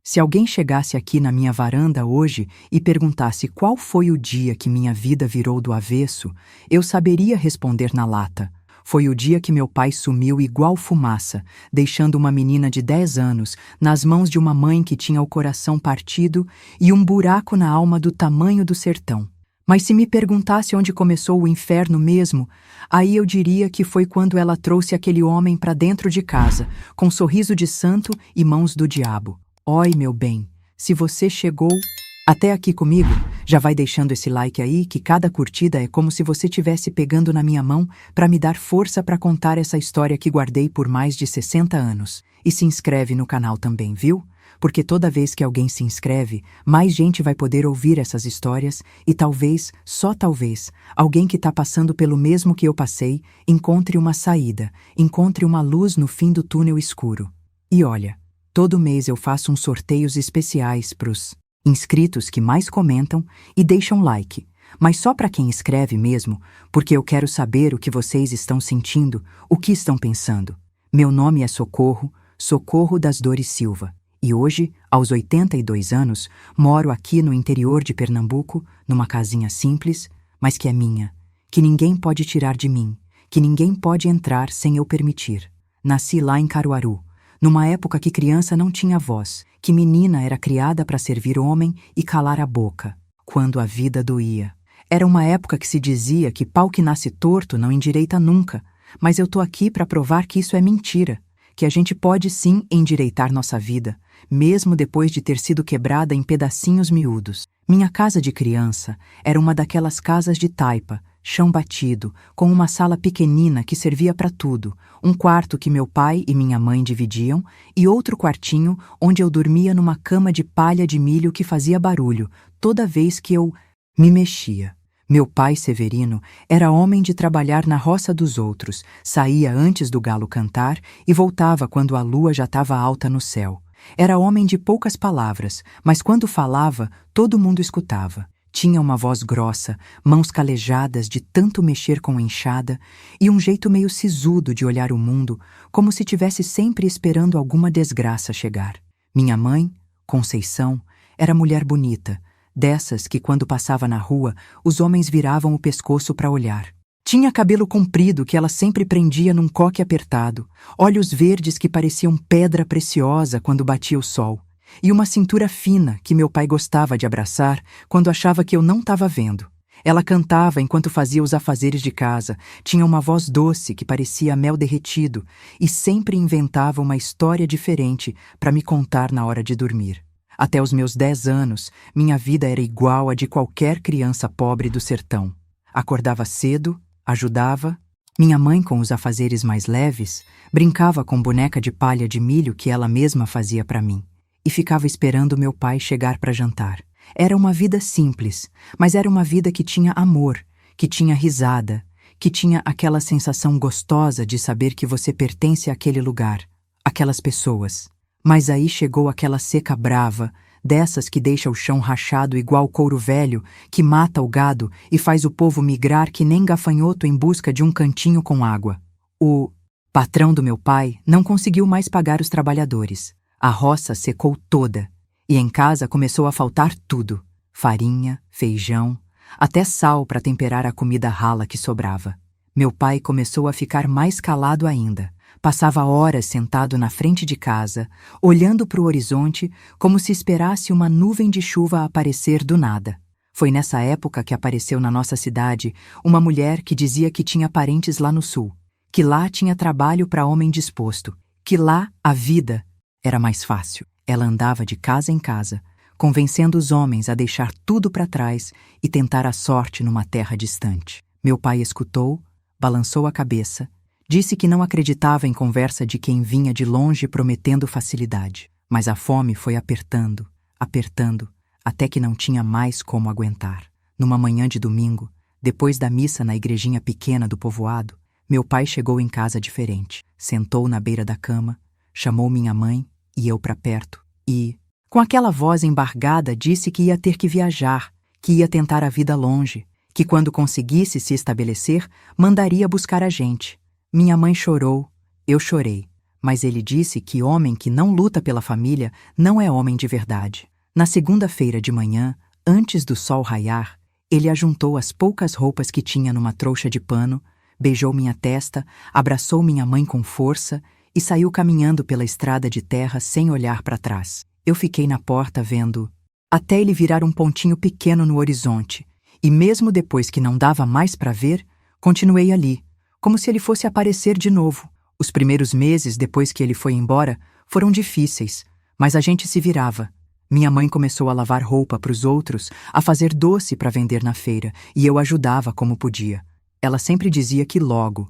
Se alguém chegasse aqui na minha varanda hoje e perguntasse qual foi o dia que minha vida virou do avesso, eu saberia responder na lata. Foi o dia que meu pai sumiu igual fumaça, deixando uma menina de 10 anos nas mãos de uma mãe que tinha o coração partido e um buraco na alma do tamanho do sertão. Mas se me perguntasse onde começou o inferno mesmo, aí eu diria que foi quando ela trouxe aquele homem para dentro de casa, com sorriso de santo e mãos do diabo. Oi, meu bem, se você chegou até aqui comigo, já vai deixando esse like aí, que cada curtida é como se você estivesse pegando na minha mão para me dar força para contar essa história que guardei por mais de 60 anos. E se inscreve no canal também, viu? Porque toda vez que alguém se inscreve, mais gente vai poder ouvir essas histórias e talvez, só talvez, alguém que está passando pelo mesmo que eu passei, encontre uma saída, encontre uma luz no fim do túnel escuro. E olha, todo mês eu faço uns sorteios especiais pros inscritos que mais comentam e deixam like, mas só para quem escreve mesmo, porque eu quero saber o que vocês estão sentindo, o que estão pensando. Meu nome é Socorro, Socorro das Dores Silva, e hoje, aos 82 anos, moro aqui no interior de Pernambuco, numa casinha simples, mas que é minha, que ninguém pode tirar de mim, que ninguém pode entrar sem eu permitir. Nasci lá em Caruaru, numa época que criança não tinha voz, que menina era criada para servir homem e calar a boca, quando a vida doía. Era uma época que se dizia que pau que nasce torto não endireita nunca, mas eu tô aqui para provar que isso é mentira, que a gente pode sim endireitar nossa vida, mesmo depois de ter sido quebrada em pedacinhos miúdos. Minha casa de criança era uma daquelas casas de taipa, chão batido, com uma sala pequenina que servia para tudo, um quarto que meu pai e minha mãe dividiam e outro quartinho onde eu dormia numa cama de palha de milho que fazia barulho toda vez que eu me mexia. Meu pai, Severino, era homem de trabalhar na roça dos outros, saía antes do galo cantar e voltava quando a lua já estava alta no céu. Era homem de poucas palavras, mas quando falava, todo mundo escutava. Tinha uma voz grossa, mãos calejadas de tanto mexer com enxada e um jeito meio sisudo de olhar o mundo, como se tivesse sempre esperando alguma desgraça chegar. Minha mãe, Conceição, era mulher bonita, dessas que quando passava na rua, os homens viravam o pescoço para olhar. Tinha cabelo comprido que ela sempre prendia num coque apertado, olhos verdes que pareciam pedra preciosa quando batia o sol, e uma cintura fina que meu pai gostava de abraçar quando achava que eu não estava vendo. Ela cantava enquanto fazia os afazeres de casa, tinha uma voz doce que parecia mel derretido e sempre inventava uma história diferente para me contar na hora de dormir. Até os meus 10 anos, minha vida era igual a de qualquer criança pobre do sertão. Acordava cedo, ajudava. Minha mãe, com os afazeres mais leves, brincava com boneca de palha de milho que ela mesma fazia para mim, e ficava esperando meu pai chegar para jantar. Era uma vida simples, mas era uma vida que tinha amor, que tinha risada, que tinha aquela sensação gostosa de saber que você pertence àquele lugar, àquelas pessoas. Mas aí chegou aquela seca brava, dessas que deixa o chão rachado igual couro velho, que mata o gado e faz o povo migrar que nem gafanhoto em busca de um cantinho com água. O patrão do meu pai não conseguiu mais pagar os trabalhadores. A roça secou toda, e em casa começou a faltar tudo: farinha, feijão, até sal para temperar a comida rala que sobrava. Meu pai começou a ficar mais calado ainda. Passava horas sentado na frente de casa, olhando para o horizonte como se esperasse uma nuvem de chuva aparecer do nada. Foi nessa época que apareceu na nossa cidade uma mulher que dizia que tinha parentes lá no sul, que lá tinha trabalho para homem disposto, que lá a vida era mais fácil. Ela andava de casa em casa, convencendo os homens a deixar tudo para trás e tentar a sorte numa terra distante. Meu pai escutou, balançou a cabeça, disse que não acreditava em conversa de quem vinha de longe prometendo facilidade. Mas a fome foi apertando, apertando, até que não tinha mais como aguentar. Numa manhã de domingo, depois da missa na igrejinha pequena do povoado, meu pai chegou em casa diferente. Sentou na beira da cama, chamou minha mãe e eu para perto e, com aquela voz embargada, disse que ia ter que viajar, que ia tentar a vida longe, que quando conseguisse se estabelecer, mandaria buscar a gente. Minha mãe chorou, eu chorei, mas ele disse que homem que não luta pela família não é homem de verdade. Na segunda-feira de manhã, antes do sol raiar, ele ajuntou as poucas roupas que tinha numa trouxa de pano, beijou minha testa, abraçou minha mãe com força e saiu caminhando pela estrada de terra sem olhar para trás. Eu fiquei na porta vendo, até ele virar um pontinho pequeno no horizonte, e mesmo depois que não dava mais para ver, continuei ali, como se ele fosse aparecer de novo. Os primeiros meses depois que ele foi embora foram difíceis, mas a gente se virava. Minha mãe começou a lavar roupa para os outros, a fazer doce para vender na feira, e eu ajudava como podia. Ela sempre dizia que logo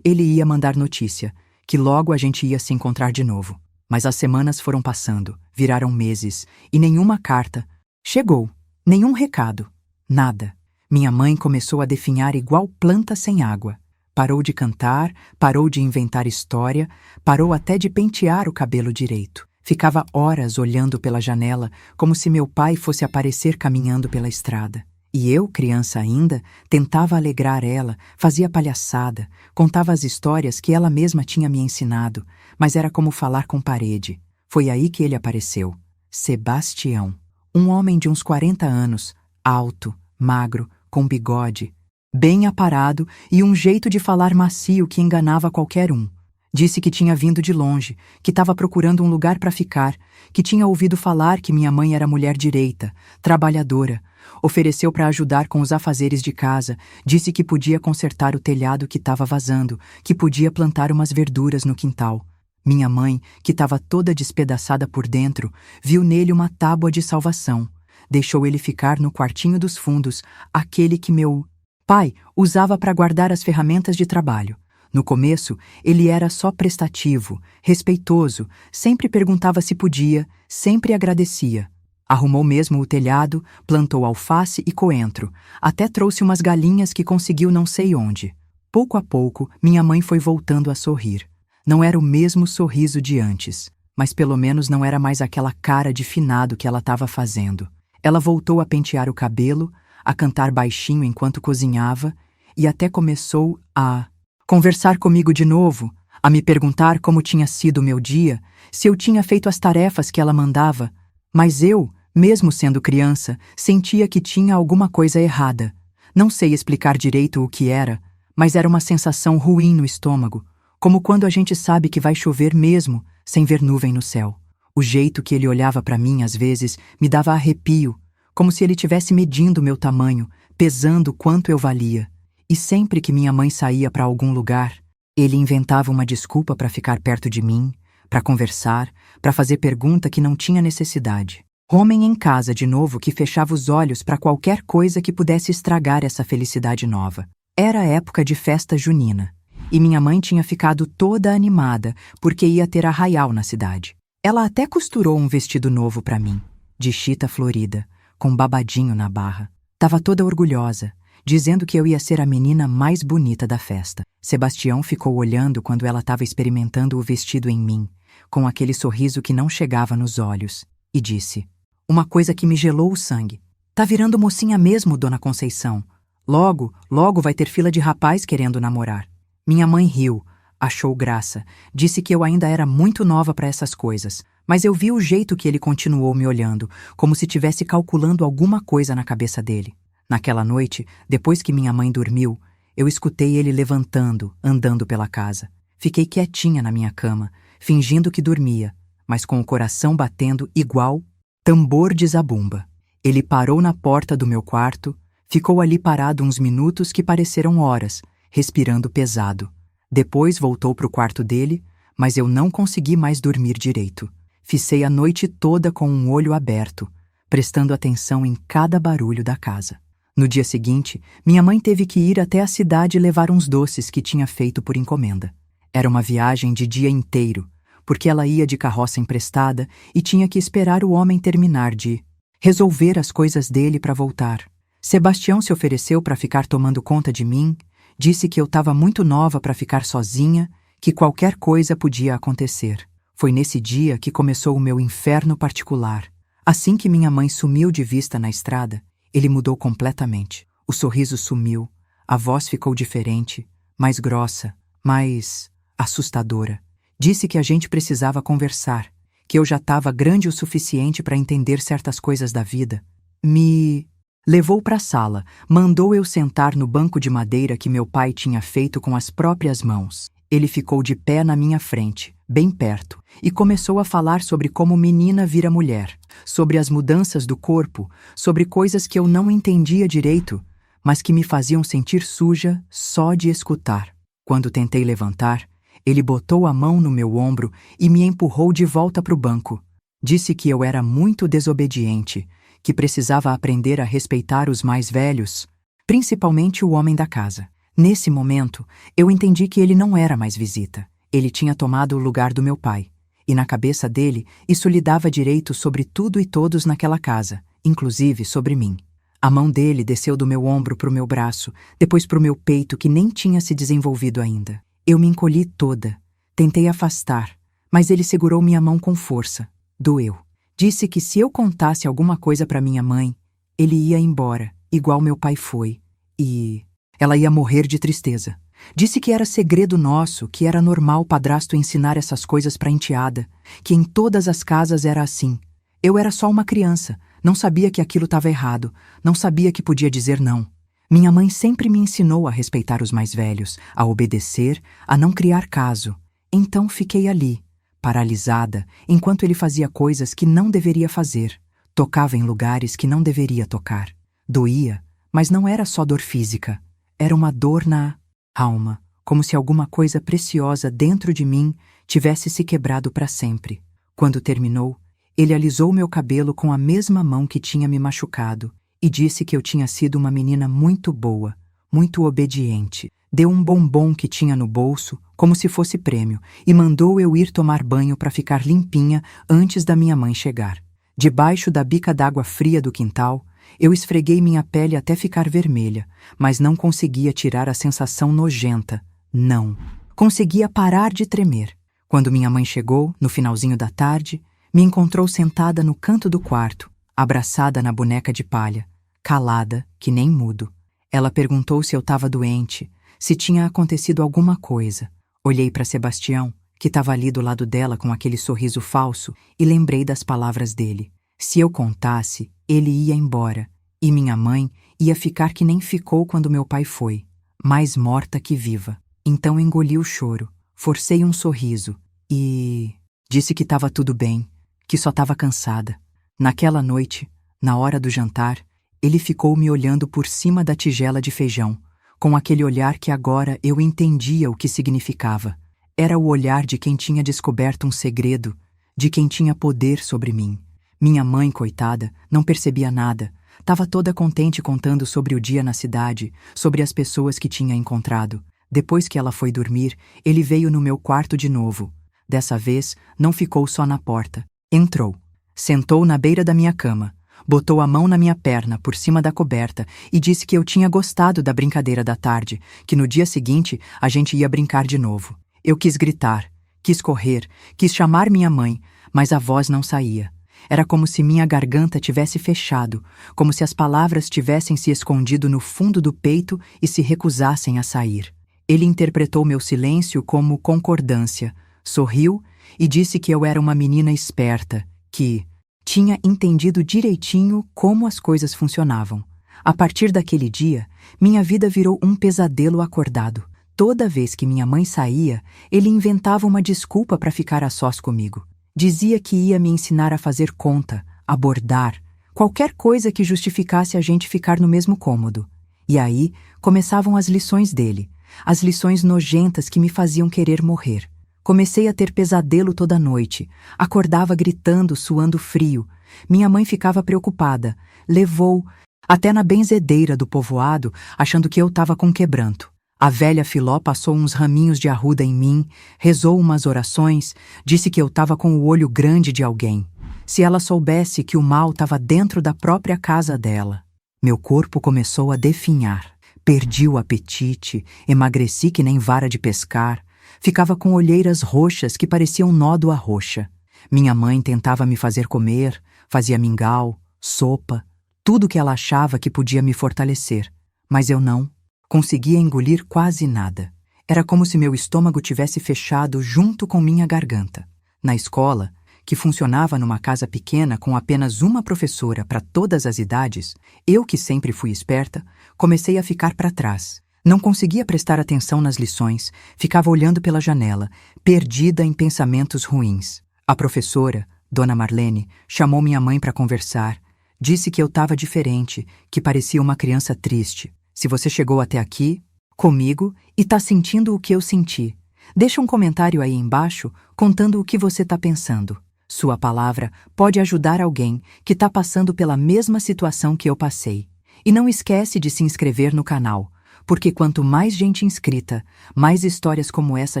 ele ia mandar notícia, que logo a gente ia se encontrar de novo. Mas as semanas foram passando, viraram meses, e nenhuma carta chegou, nenhum recado, nada. Minha mãe começou a definhar igual planta sem água. Parou de cantar, parou de inventar história, parou até de pentear o cabelo direito. Ficava horas olhando pela janela, como se meu pai fosse aparecer caminhando pela estrada. E eu, criança ainda, tentava alegrar ela, fazia palhaçada, contava as histórias que ela mesma tinha me ensinado, mas era como falar com parede. Foi aí que ele apareceu. Sebastião. Um homem de uns 40 anos, alto, magro, com bigode, bem aparado e um jeito de falar macio que enganava qualquer um. Disse que tinha vindo de longe, que estava procurando um lugar para ficar, que tinha ouvido falar que minha mãe era mulher direita, trabalhadora. Ofereceu para ajudar com os afazeres de casa, disse que podia consertar o telhado que estava vazando, que podia plantar umas verduras no quintal. Minha mãe, que estava toda despedaçada por dentro, viu nele uma tábua de salvação. Deixou ele ficar no quartinho dos fundos, aquele que meu pai usava para guardar as ferramentas de trabalho. No começo, ele era só prestativo, respeitoso, sempre perguntava se podia, sempre agradecia. Arrumou mesmo o telhado, plantou alface e coentro, até trouxe umas galinhas que conseguiu não sei onde. Pouco a pouco, minha mãe foi voltando a sorrir. Não era o mesmo sorriso de antes, mas pelo menos não era mais aquela cara de finado que ela estava fazendo. Ela voltou a pentear o cabelo, a cantar baixinho enquanto cozinhava e até começou a conversar comigo de novo, a me perguntar como tinha sido o meu dia, se eu tinha feito as tarefas que ela mandava. Mas eu, mesmo sendo criança, sentia que tinha alguma coisa errada. Não sei explicar direito o que era, mas era uma sensação ruim no estômago, como quando a gente sabe que vai chover mesmo, sem ver nuvem no céu. O jeito que ele olhava para mim, às vezes, me dava arrepio, como se ele tivesse medindo meu tamanho, pesando quanto eu valia. E sempre que minha mãe saía para algum lugar, ele inventava uma desculpa para ficar perto de mim, para conversar, para fazer pergunta que não tinha necessidade. Homem em casa de novo que fechava os olhos para qualquer coisa que pudesse estragar essa felicidade nova. Era a época de festa junina, e minha mãe tinha ficado toda animada porque ia ter arraial na cidade. Ela até costurou um vestido novo para mim, de chita florida, com babadinho na barra. Tava toda orgulhosa, dizendo que eu ia ser a menina mais bonita da festa. Sebastião ficou olhando quando ela estava experimentando o vestido em mim, com aquele sorriso que não chegava nos olhos, e disse: "Uma coisa que me gelou o sangue. Tá virando mocinha mesmo, dona Conceição. Logo vai ter fila de rapaz querendo namorar." Minha mãe riu, achou graça, disse que eu ainda era muito nova para essas coisas, mas eu vi o jeito que ele continuou me olhando, como se tivesse calculando alguma coisa na cabeça dele. Naquela noite, depois que minha mãe dormiu, eu escutei ele levantando, andando pela casa. Fiquei quietinha na minha cama, fingindo que dormia, mas com o coração batendo igual tambor de zabumba. Ele parou na porta do meu quarto, ficou ali parado uns minutos que pareceram horas, respirando pesado. Depois voltou para o quarto dele, mas eu não consegui mais dormir direito. Ficei a noite toda com um olho aberto, prestando atenção em cada barulho da casa. No dia seguinte, minha mãe teve que ir até a cidade levar uns doces que tinha feito por encomenda. Era uma viagem de dia inteiro, porque ela ia de carroça emprestada e tinha que esperar o homem terminar de resolver as coisas dele para voltar. Sebastião se ofereceu para ficar tomando conta de mim, disse que eu estava muito nova para ficar sozinha, que qualquer coisa podia acontecer. Foi nesse dia que começou o meu inferno particular. Assim que minha mãe sumiu de vista na estrada, ele mudou completamente. O sorriso sumiu, a voz ficou diferente, mais grossa, mais assustadora. Disse que a gente precisava conversar, que eu já estava grande o suficiente para entender certas coisas da vida. Me levou para a sala, mandou eu sentar no banco de madeira que meu pai tinha feito com as próprias mãos. Ele ficou de pé na minha frente, bem perto, e começou a falar sobre como menina vira mulher, sobre as mudanças do corpo, sobre coisas que eu não entendia direito, mas que me faziam sentir suja só de escutar. Quando tentei levantar, ele botou a mão no meu ombro e me empurrou de volta para o banco. Disse que eu era muito desobediente, que precisava aprender a respeitar os mais velhos, principalmente o homem da casa. Nesse momento, eu entendi que ele não era mais visita. Ele tinha tomado o lugar do meu pai. E na cabeça dele, isso lhe dava direito sobre tudo e todos naquela casa, inclusive sobre mim. A mão dele desceu do meu ombro para o meu braço, depois para o meu peito que nem tinha se desenvolvido ainda. Eu me encolhi toda. Tentei afastar, mas ele segurou minha mão com força. Doeu. Disse que se eu contasse alguma coisa para minha mãe, ele ia embora, igual meu pai foi. E ela ia morrer de tristeza. Disse que era segredo nosso, que era normal o padrasto ensinar essas coisas para a enteada, que em todas as casas era assim. Eu era só uma criança, não sabia que aquilo estava errado, não sabia que podia dizer não. Minha mãe sempre me ensinou a respeitar os mais velhos, a obedecer, a não criar caso. Então fiquei ali, paralisada, enquanto ele fazia coisas que não deveria fazer, tocava em lugares que não deveria tocar. Doía, mas não era só dor física, era uma dor na alma, como se alguma coisa preciosa dentro de mim tivesse se quebrado para sempre. Quando terminou, ele alisou meu cabelo com a mesma mão que tinha me machucado e disse que eu tinha sido uma menina muito boa, muito obediente. Deu um bombom que tinha no bolso, como se fosse prêmio, e mandou eu ir tomar banho para ficar limpinha antes da minha mãe chegar. Debaixo da bica d'água fria do quintal, eu esfreguei minha pele até ficar vermelha, mas não conseguia tirar a sensação nojenta. Não. Conseguia parar de tremer. Quando minha mãe chegou, no finalzinho da tarde, me encontrou sentada no canto do quarto, abraçada na boneca de palha, calada, que nem mudo. Ela perguntou se eu estava doente, se tinha acontecido alguma coisa. Olhei para Sebastião, que estava ali do lado dela com aquele sorriso falso, e lembrei das palavras dele. Se eu contasse, ele ia embora, e minha mãe ia ficar que nem ficou quando meu pai foi, mais morta que viva. Então engoli o choro, forcei um sorriso e disse que estava tudo bem, que só estava cansada. Naquela noite, na hora do jantar, ele ficou me olhando por cima da tigela de feijão, com aquele olhar que agora eu entendia o que significava. Era o olhar de quem tinha descoberto um segredo, de quem tinha poder sobre mim. Minha mãe, coitada, não percebia nada. Estava toda contente contando sobre o dia na cidade, sobre as pessoas que tinha encontrado. Depois que ela foi dormir, ele veio no meu quarto de novo. Dessa vez, não ficou só na porta. Entrou. Sentou na beira da minha cama. Botou a mão na minha perna, por cima da coberta, e disse que eu tinha gostado da brincadeira da tarde, que no dia seguinte a gente ia brincar de novo. Eu quis gritar, quis correr, quis chamar minha mãe, mas a voz não saía. Era como se minha garganta tivesse fechado, como se as palavras tivessem se escondido no fundo do peito e se recusassem a sair. Ele interpretou meu silêncio como concordância, sorriu e disse que eu era uma menina esperta, que tinha entendido direitinho como as coisas funcionavam. A partir daquele dia, minha vida virou um pesadelo acordado. Toda vez que minha mãe saía, ele inventava uma desculpa para ficar a sós comigo. Dizia que ia me ensinar a fazer conta, a bordar, qualquer coisa que justificasse a gente ficar no mesmo cômodo. E aí começavam as lições dele, as lições nojentas que me faziam querer morrer. Comecei a ter pesadelo toda noite, acordava gritando, suando frio. Minha mãe ficava preocupada, levou até na benzedeira do povoado, achando que eu estava com quebranto. A velha Filó passou uns raminhos de arruda em mim, rezou umas orações, disse que eu estava com o olho grande de alguém. Se ela soubesse que o mal estava dentro da própria casa dela. Meu corpo começou a definhar. Perdi o apetite, emagreci que nem vara de pescar. Ficava com olheiras roxas que pareciam nó do arroxa. Minha mãe tentava me fazer comer, fazia mingau, sopa, tudo que ela achava que podia me fortalecer. Mas eu não conseguia engolir quase nada. Era como se meu estômago tivesse fechado junto com minha garganta. Na escola, que funcionava numa casa pequena com apenas uma professora para todas as idades, eu, que sempre fui esperta, comecei a ficar para trás. Não conseguia prestar atenção nas lições, ficava olhando pela janela, perdida em pensamentos ruins. A professora, Dona Marlene, chamou minha mãe para conversar. Disse que eu estava diferente, que parecia uma criança triste. Se você chegou até aqui, comigo, e está sentindo o que eu senti, deixa um comentário aí embaixo contando o que você está pensando. Sua palavra pode ajudar alguém que está passando pela mesma situação que eu passei. E não esquece de se inscrever no canal, porque quanto mais gente inscrita, mais histórias como essa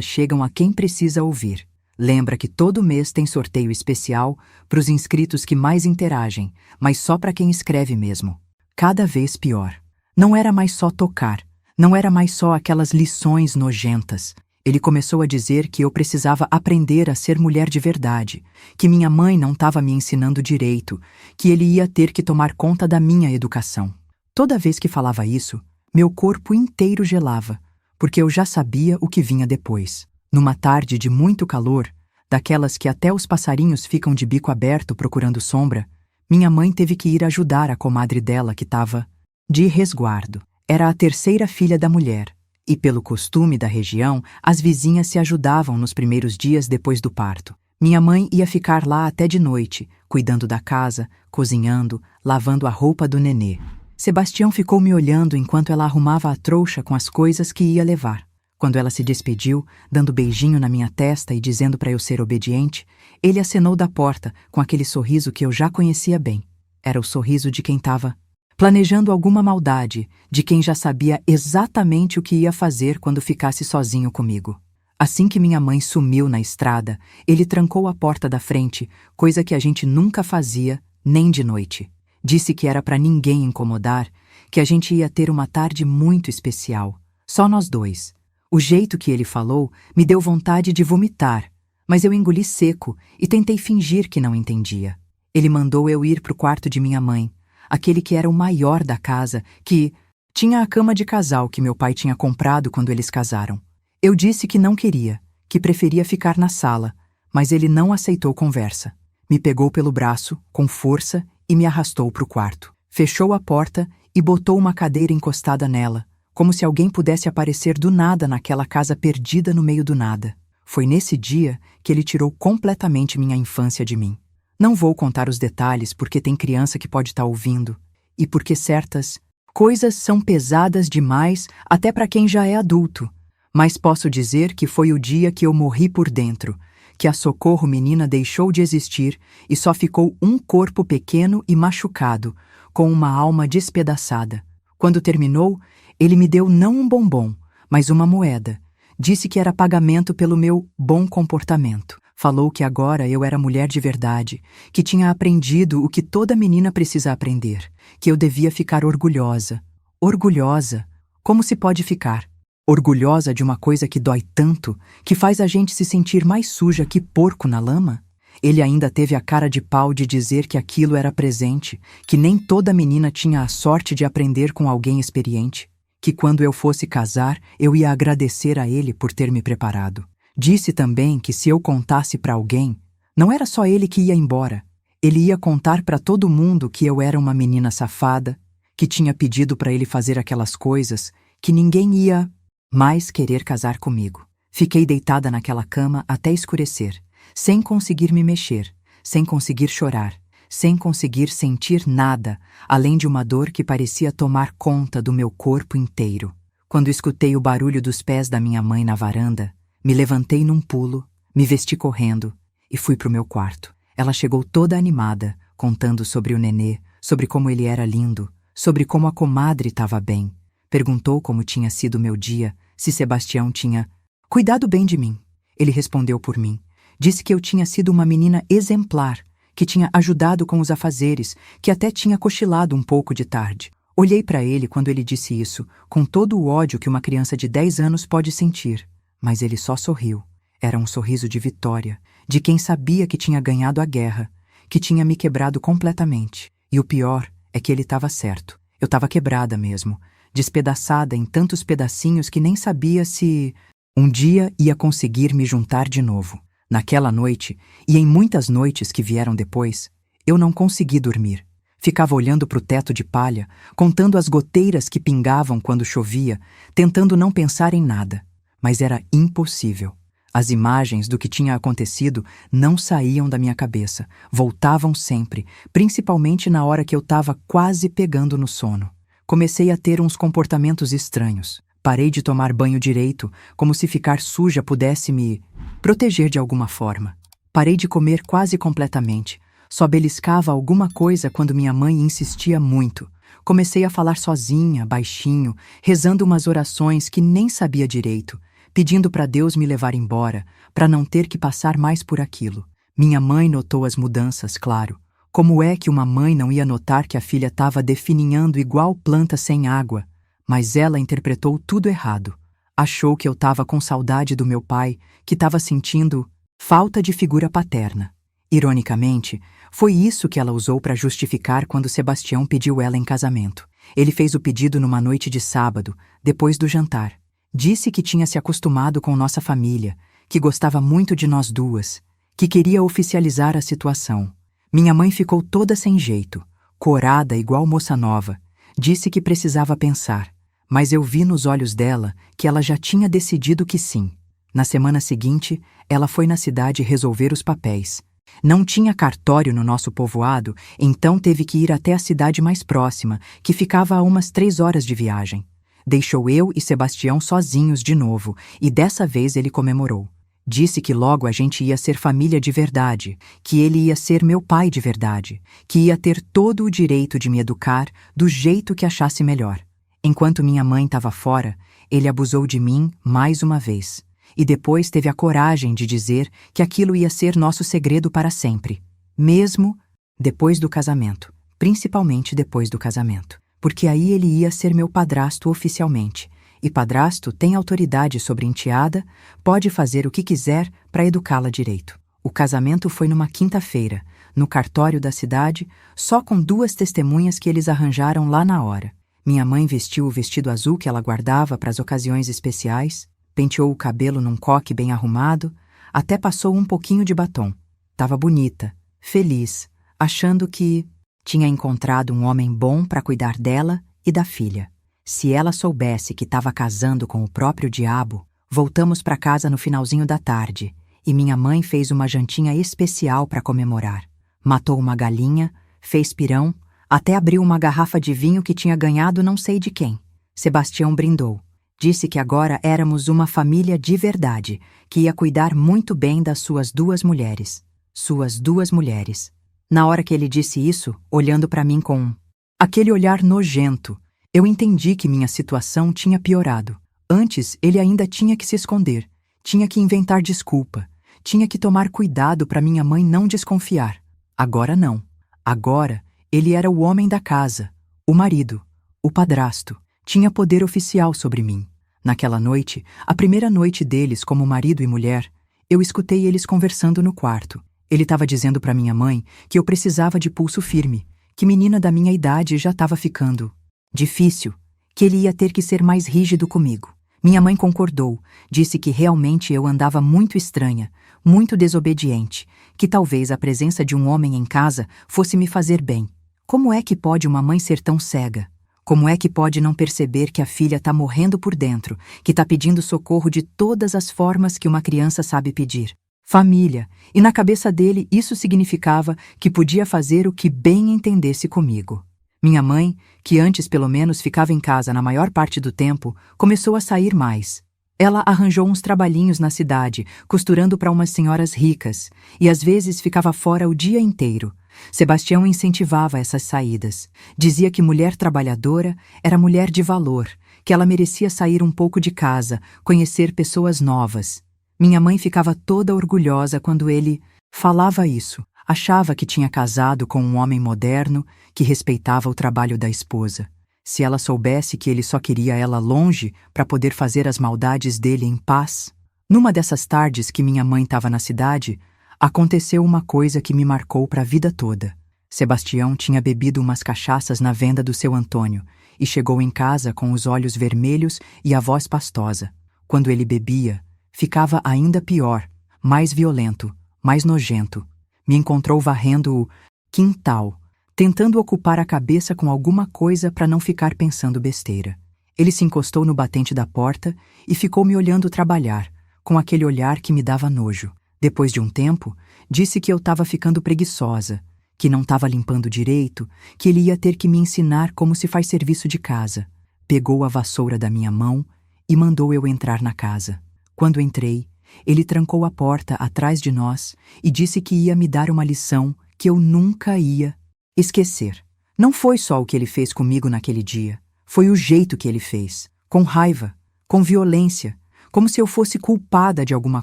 chegam a quem precisa ouvir. Lembra que todo mês tem sorteio especial para os inscritos que mais interagem, mas só para quem escreve mesmo. Cada vez pior. Não era mais só tocar, não era mais só aquelas lições nojentas. Ele começou a dizer que eu precisava aprender a ser mulher de verdade, que minha mãe não estava me ensinando direito, que ele ia ter que tomar conta da minha educação. Toda vez que falava isso, meu corpo inteiro gelava, porque eu já sabia o que vinha depois. Numa tarde de muito calor, daquelas que até os passarinhos ficam de bico aberto procurando sombra, minha mãe teve que ir ajudar a comadre dela que estava de resguardo. Era a terceira filha da mulher, e pelo costume da região, as vizinhas se ajudavam nos primeiros dias depois do parto. Minha mãe ia ficar lá até de noite, cuidando da casa, cozinhando, lavando a roupa do nenê. Sebastião ficou me olhando enquanto ela arrumava a trouxa com as coisas que ia levar. Quando ela se despediu, dando beijinho na minha testa e dizendo para eu ser obediente, ele acenou da porta com aquele sorriso que eu já conhecia bem. Era o sorriso de quem estava planejando alguma maldade, de quem já sabia exatamente o que ia fazer quando ficasse sozinho comigo. Assim que minha mãe sumiu na estrada, ele trancou a porta da frente, coisa que a gente nunca fazia, nem de noite. Disse que era para ninguém incomodar, que a gente ia ter uma tarde muito especial, só nós dois. O jeito que ele falou me deu vontade de vomitar, mas eu engoli seco e tentei fingir que não entendia. Ele mandou eu ir para o quarto de minha mãe, aquele que era o maior da casa, que tinha a cama de casal que meu pai tinha comprado quando eles casaram. Eu disse que não queria, que preferia ficar na sala, mas ele não aceitou conversa. Me pegou pelo braço, com força, e me arrastou para o quarto. Fechou a porta e botou uma cadeira encostada nela, como se alguém pudesse aparecer do nada naquela casa perdida no meio do nada. Foi nesse dia que ele tirou completamente minha infância de mim. Não vou contar os detalhes porque tem criança que pode estar ouvindo, e porque certas coisas são pesadas demais até para quem já é adulto. Mas posso dizer que foi o dia que eu morri por dentro, que a Socorro menina deixou de existir e só ficou um corpo pequeno e machucado, com uma alma despedaçada. Quando terminou, ele me deu não um bombom, mas uma moeda. Disse que era pagamento pelo meu bom comportamento. Falou que agora eu era mulher de verdade, que tinha aprendido o que toda menina precisa aprender, que eu devia ficar orgulhosa. Orgulhosa? Como se pode ficar? Orgulhosa de uma coisa que dói tanto, que faz a gente se sentir mais suja que porco na lama? Ele ainda teve a cara de pau de dizer que aquilo era presente, que nem toda menina tinha a sorte de aprender com alguém experiente, que quando eu fosse casar, eu ia agradecer a ele por ter me preparado. Disse também que se eu contasse para alguém, não era só ele que ia embora. Ele ia contar para todo mundo que eu era uma menina safada, que tinha pedido para ele fazer aquelas coisas, que ninguém ia mais querer casar comigo. Fiquei deitada naquela cama até escurecer, sem conseguir me mexer, sem conseguir chorar, sem conseguir sentir nada, além de uma dor que parecia tomar conta do meu corpo inteiro. Quando escutei o barulho dos pés da minha mãe na varanda, me levantei num pulo, me vesti correndo e fui pro meu quarto. Ela chegou toda animada, contando sobre o nenê, sobre como ele era lindo, sobre como a comadre estava bem. Perguntou como tinha sido meu dia, se Sebastião tinha cuidado bem de mim. Ele respondeu por mim. Disse que eu tinha sido uma menina exemplar, que tinha ajudado com os afazeres, que até tinha cochilado um pouco de tarde. Olhei para ele quando ele disse isso, com todo o ódio que uma criança de 10 anos pode sentir. Mas ele só sorriu. Era um sorriso de vitória, de quem sabia que tinha ganhado a guerra, que tinha me quebrado completamente. E o pior é que ele estava certo. Eu estava quebrada mesmo, despedaçada em tantos pedacinhos que nem sabia se Um dia ia conseguir me juntar de novo. Naquela noite, e em muitas noites que vieram depois, eu não consegui dormir. Ficava olhando para o teto de palha, contando as goteiras que pingavam quando chovia, tentando não pensar em nada. Mas era impossível. As imagens do que tinha acontecido não saíam da minha cabeça, voltavam sempre, principalmente na hora que eu estava quase pegando no sono. Comecei a ter uns comportamentos estranhos. Parei de tomar banho direito, como se ficar suja pudesse me proteger de alguma forma. Parei de comer quase completamente. Só beliscava alguma coisa quando minha mãe insistia muito. Comecei a falar sozinha, baixinho, rezando umas orações que nem sabia direito, pedindo para Deus me levar embora, para não ter que passar mais por aquilo. Minha mãe notou as mudanças, claro. Como é que uma mãe não ia notar que a filha estava definhando igual planta sem água? Mas ela interpretou tudo errado. Achou que eu estava com saudade do meu pai, que estava sentindo falta de figura paterna. Ironicamente, foi isso que ela usou para justificar quando Sebastião pediu ela em casamento. Ele fez o pedido numa noite de sábado, depois do jantar. Disse que tinha se acostumado com nossa família, que gostava muito de nós duas, que queria oficializar a situação. Minha mãe ficou toda sem jeito, corada igual moça nova. Disse que precisava pensar, mas eu vi nos olhos dela que ela já tinha decidido que sim. Na semana seguinte, ela foi na cidade resolver os papéis. Não tinha cartório no nosso povoado, então teve que ir até a cidade mais próxima, que ficava a umas 3 horas de viagem. Deixou eu e Sebastião sozinhos de novo, e dessa vez ele comemorou. Disse que logo a gente ia ser família de verdade, que ele ia ser meu pai de verdade, que ia ter todo o direito de me educar do jeito que achasse melhor. Enquanto minha mãe estava fora, ele abusou de mim mais uma vez. E depois teve a coragem de dizer que aquilo ia ser nosso segredo para sempre, mesmo depois do casamento, principalmente depois do casamento, porque aí ele ia ser meu padrasto oficialmente, e padrasto tem autoridade sobre enteada, pode fazer o que quiser para educá-la direito. O casamento foi numa quinta-feira, no cartório da cidade, só com 2 testemunhas que eles arranjaram lá na hora. Minha mãe vestiu o vestido azul que ela guardava para as ocasiões especiais, penteou o cabelo num coque bem arrumado, até passou um pouquinho de batom. Tava bonita, feliz, achando que tinha encontrado um homem bom para cuidar dela e da filha. Se ela soubesse que estava casando com o próprio diabo, voltamos para casa no finalzinho da tarde e minha mãe fez uma jantinha especial para comemorar. Matou uma galinha, fez pirão, até abriu uma garrafa de vinho que tinha ganhado não sei de quem. Sebastião brindou. Disse que agora éramos uma família de verdade, que ia cuidar muito bem das suas 2 mulheres. Suas 2 mulheres. Na hora que ele disse isso, olhando para mim com aquele olhar nojento, eu entendi que minha situação tinha piorado. Antes, ele ainda tinha que se esconder, tinha que inventar desculpa, tinha que tomar cuidado para minha mãe não desconfiar. Agora não. Agora, ele era o homem da casa, o marido, o padrasto. Tinha poder oficial sobre mim. Naquela noite, a primeira noite deles como marido e mulher, eu escutei eles conversando no quarto. Ele estava dizendo para minha mãe que eu precisava de pulso firme, que menina da minha idade já estava ficando difícil, que ele ia ter que ser mais rígido comigo. Minha mãe concordou, disse que realmente eu andava muito estranha, muito desobediente, que talvez a presença de um homem em casa fosse me fazer bem. Como é que pode uma mãe ser tão cega? Como é que pode não perceber que a filha está morrendo por dentro, que está pedindo socorro de todas as formas que uma criança sabe pedir? Família. E na cabeça dele isso significava que podia fazer o que bem entendesse comigo. Minha mãe, que antes pelo menos ficava em casa na maior parte do tempo, começou a sair mais. Ela arranjou uns trabalhinhos na cidade, costurando para umas senhoras ricas, e às vezes ficava fora o dia inteiro. Sebastião incentivava essas saídas. Dizia que mulher trabalhadora era mulher de valor, que ela merecia sair um pouco de casa, conhecer pessoas novas. Minha mãe ficava toda orgulhosa quando ele falava isso. Achava que tinha casado com um homem moderno que respeitava o trabalho da esposa. Se ela soubesse que ele só queria ela longe para poder fazer as maldades dele em paz. Numa dessas tardes que minha mãe estava na cidade, aconteceu uma coisa que me marcou para a vida toda. Sebastião tinha bebido umas cachaças na venda do seu Antônio e chegou em casa com os olhos vermelhos e a voz pastosa. Quando ele bebia, ficava ainda pior, mais violento, mais nojento. Me encontrou varrendo o quintal, tentando ocupar a cabeça com alguma coisa para não ficar pensando besteira. Ele se encostou no batente da porta e ficou me olhando trabalhar, com aquele olhar que me dava nojo. Depois de um tempo, disse que eu estava ficando preguiçosa, que não estava limpando direito, que ele ia ter que me ensinar como se faz serviço de casa. Pegou a vassoura da minha mão e mandou eu entrar na casa. Quando entrei, ele trancou a porta atrás de nós e disse que ia me dar uma lição que eu nunca ia esquecer. Não foi só o que ele fez comigo naquele dia, foi o jeito que ele fez, com raiva, com violência, como se eu fosse culpada de alguma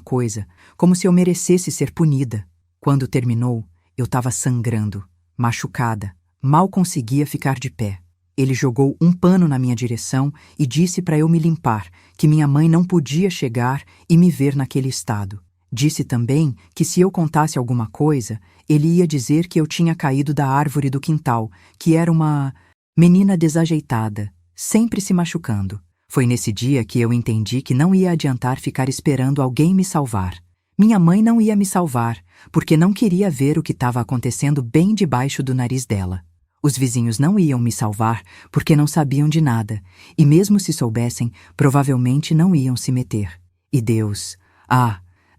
coisa, como se eu merecesse ser punida. Quando terminou, eu estava sangrando, machucada, mal conseguia ficar de pé. Ele jogou um pano na minha direção e disse para eu me limpar, que minha mãe não podia chegar e me ver naquele estado. Disse também que se eu contasse alguma coisa, ele ia dizer que eu tinha caído da árvore do quintal, que era uma menina desajeitada, sempre se machucando. Foi nesse dia que eu entendi que não ia adiantar ficar esperando alguém me salvar. Minha mãe não ia me salvar, porque não queria ver o que estava acontecendo bem debaixo do nariz dela. Os vizinhos não iam me salvar porque não sabiam de nada, e mesmo se soubessem, provavelmente não iam se meter. E Deus,